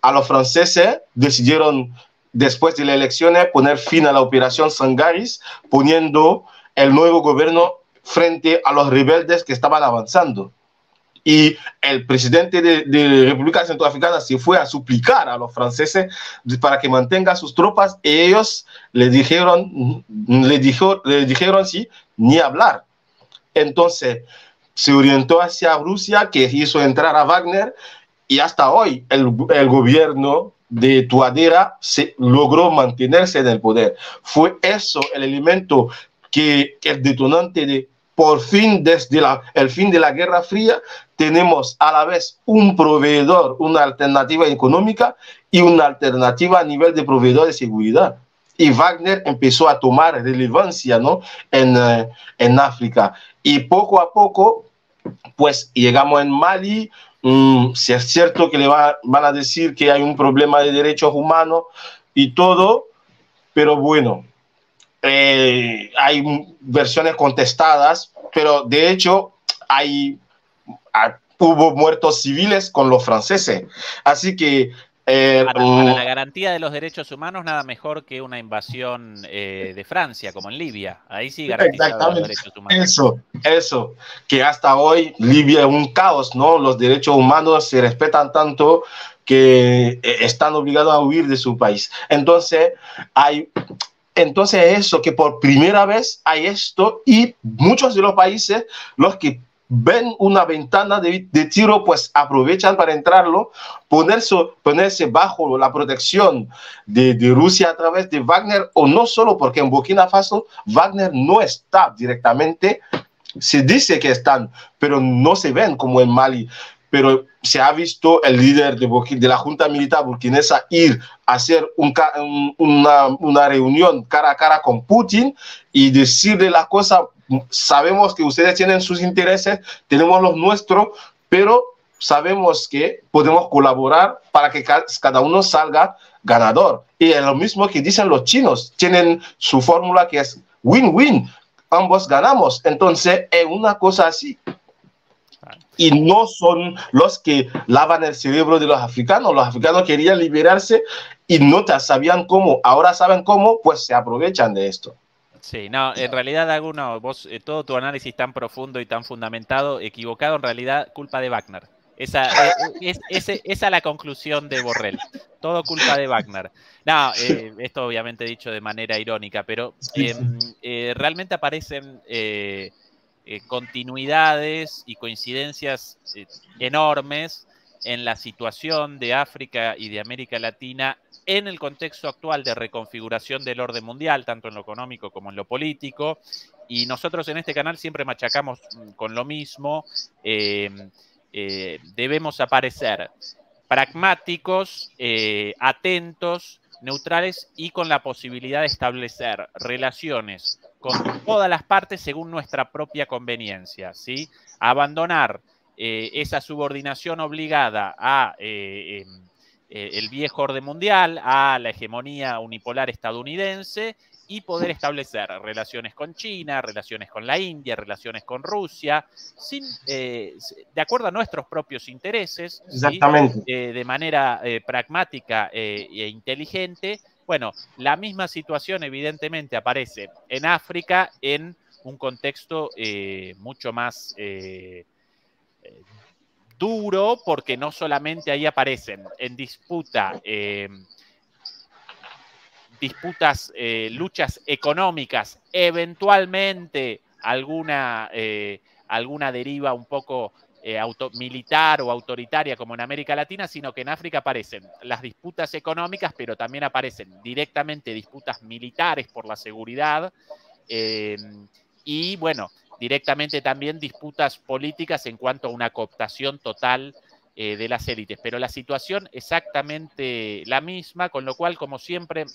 a los franceses decidieron, después de las elecciones, poner fin a la operación Sangaris, poniendo el nuevo gobierno frente a los rebeldes que estaban avanzando. Y el presidente de República Centroafricana se fue a suplicar a los franceses para que mantengan sus tropas, y ellos le dijeron sí, ni hablar. Entonces se orientó hacia Rusia, que hizo entrar a Wagner, y hasta hoy el gobierno de Touadéra logró mantenerse en el poder. Fue eso el elemento el detonante de, por fin, desde el fin de la Guerra Fría, tenemos a la vez un proveedor, una alternativa económica y una alternativa a nivel de proveedor de seguridad. Y Wagner empezó a tomar relevancia, ¿no?, en África. Y poco a poco, pues llegamos en Mali. Si es cierto que van a decir que hay un problema de derechos humanos y todo, pero bueno, hay versiones contestadas, pero de hecho hubo muertos civiles con los franceses. Así que para la garantía de los derechos humanos, nada mejor que una invasión de Francia, como en Libia. Ahí sí garantizaba los derechos humanos. Eso, que hasta hoy Libia es un caos, ¿no? Los derechos humanos se respetan tanto que están obligados a huir de su país. Entonces eso, que por primera vez hay esto, y muchos de los países, los que ven una ventana de tiro, pues aprovechan para entrarlo, ponerse bajo la protección de Rusia a través de Wagner, o no solo porque en Burkina Faso Wagner no está directamente, se dice que están, pero no se ven como en Mali. Pero se ha visto el líder de la Junta Militar burkinesa ir a hacer una reunión cara a cara con Putin y decirle la cosa: sabemos que ustedes tienen sus intereses, tenemos los nuestros, pero sabemos que podemos colaborar para que cada uno salga ganador. Y es lo mismo que dicen los chinos, tienen su fórmula que es win-win, ambos ganamos. Entonces es una cosa así. Y no son los que lavan el cerebro de los africanos. Los africanos querían liberarse y no sabían cómo. Ahora saben cómo, pues se aprovechan de esto. Sí, no, en realidad, Dago, vos, todo tu análisis tan profundo y tan fundamentado, equivocado, en realidad, culpa de Wagner. Esa es la conclusión de Borrell. Todo culpa de Wagner. No, esto obviamente dicho de manera irónica, pero realmente aparecen continuidades y coincidencias enormes en la situación de África y de América Latina en el contexto actual de reconfiguración del orden mundial, tanto en lo económico como en lo político. Y nosotros en este canal siempre machacamos con lo mismo. Debemos aparecer pragmáticos, atentos, neutrales y con la posibilidad de establecer relaciones con todas las partes según nuestra propia conveniencia, ¿sí? Abandonar esa subordinación obligada a el viejo orden mundial, a la hegemonía unipolar estadounidense, y poder establecer relaciones con China, relaciones con la India, relaciones con Rusia, de acuerdo a nuestros propios intereses, exactamente, ¿sí? De manera pragmática e inteligente. Bueno, la misma situación evidentemente aparece en África en un contexto mucho más duro, porque no solamente ahí aparecen en disputa luchas económicas, eventualmente alguna deriva un poco militar o autoritaria como en América Latina, sino que en África aparecen las disputas económicas, pero también aparecen directamente disputas militares por la seguridad y, bueno, directamente también disputas políticas en cuanto a una cooptación total de las élites. Pero la situación exactamente la misma, con lo cual, como siempre,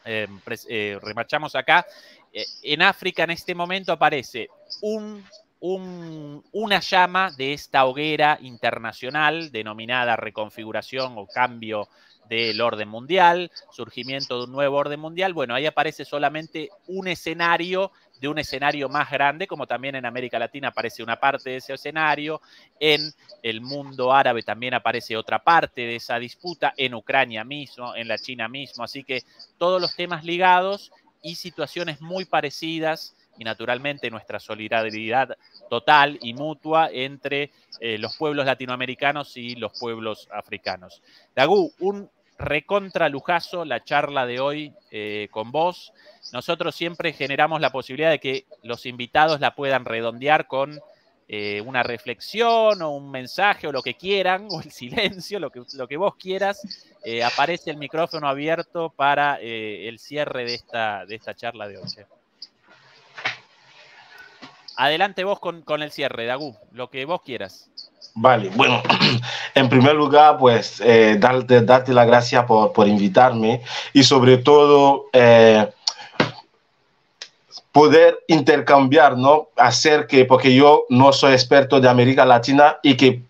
remachamos acá, en África en este momento aparece una llama de esta hoguera internacional denominada reconfiguración o cambio del orden mundial, surgimiento de un nuevo orden mundial. Bueno, ahí aparece solamente un escenario de un escenario más grande, como también en América Latina aparece una parte de ese escenario, en el mundo árabe también aparece otra parte de esa disputa, en Ucrania mismo, en la China mismo, así que todos los temas ligados y situaciones muy parecidas, y naturalmente nuestra solidaridad total y mutua entre los pueblos latinoamericanos y los pueblos africanos. Dago, un recontra lujazo la charla de hoy con vos. Nosotros siempre generamos la posibilidad de que los invitados la puedan redondear con una reflexión o un mensaje o lo que quieran, o el silencio, lo que vos quieras. Aparece el micrófono abierto para el cierre de esta charla de hoy. Adelante vos con el cierre, Dago, lo que vos quieras. Vale, bueno, en primer lugar, pues darte las gracias por invitarme, y sobre todo poder intercambiar, ¿no? Porque yo no soy experto de América Latina, y que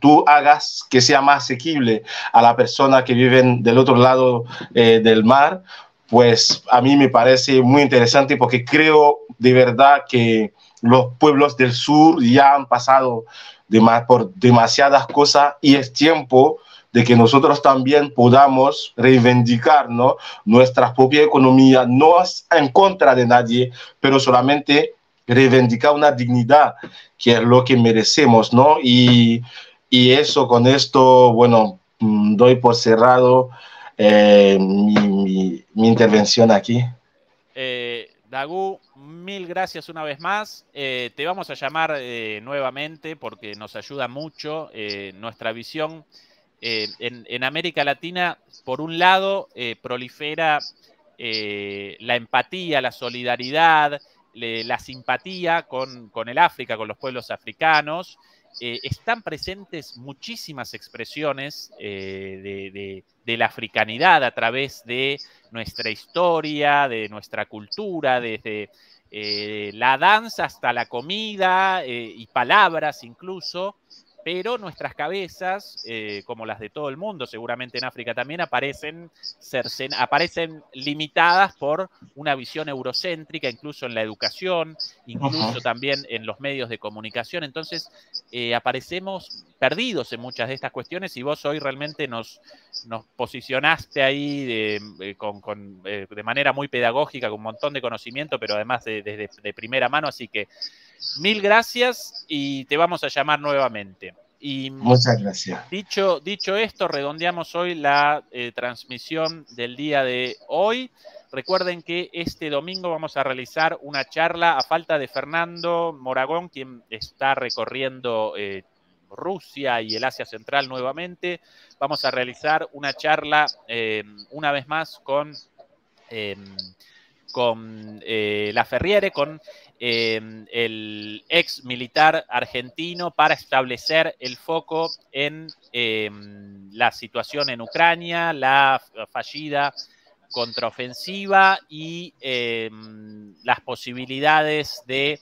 tú hagas que sea más asequible a la persona que viven del otro lado del mar, pues a mí me parece muy interesante, porque creo de verdad que los pueblos del sur ya han pasado por demasiadas cosas y es tiempo de que nosotros también podamos reivindicar, ¿no?, nuestra propia economía, no en contra de nadie, pero solamente reivindicar una dignidad que es lo que merecemos, ¿no? Y eso, con esto, bueno, doy por cerrado mi intervención aquí. Dagu, mil gracias una vez más. Te vamos a llamar nuevamente porque nos ayuda mucho nuestra visión. En América Latina, por un lado, prolifera la empatía, la solidaridad, la simpatía con el África, con los pueblos africanos. Están presentes muchísimas expresiones de la africanidad a través de nuestra historia, de nuestra cultura, desde la danza hasta la comida y palabras incluso, pero nuestras cabezas, como las de todo el mundo, seguramente en África también, aparecen limitadas por una visión eurocéntrica, incluso en la educación, incluso también en los medios de comunicación. Entonces, aparecemos perdidos en muchas de estas cuestiones y vos hoy realmente nos posicionaste ahí de manera muy pedagógica, con un montón de conocimiento, pero además de primera mano, así que mil gracias y te vamos a llamar nuevamente. Y muchas gracias. Dicho esto, redondeamos hoy la transmisión del día de hoy. Recuerden que este domingo vamos a realizar una charla a falta de Fernando Moragón, quien está recorriendo Rusia y el Asia Central nuevamente. Vamos a realizar una charla una vez más con Laferriere, con el ex militar argentino, para establecer el foco en la situación en Ucrania, la fallida contraofensiva y las posibilidades de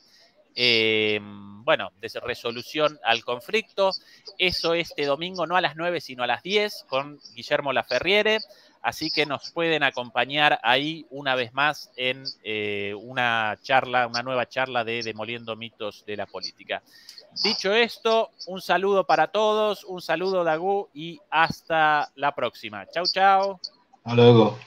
resolución al conflicto. Eso este domingo, no a las 9, sino a las 10, con Guillermo Laferriere. Así que nos pueden acompañar ahí una vez más en una nueva charla de Demoliendo Mitos de la Política. Dicho esto, un saludo para todos, un saludo, Dagu, y hasta la próxima. Chau, chau. Hasta luego.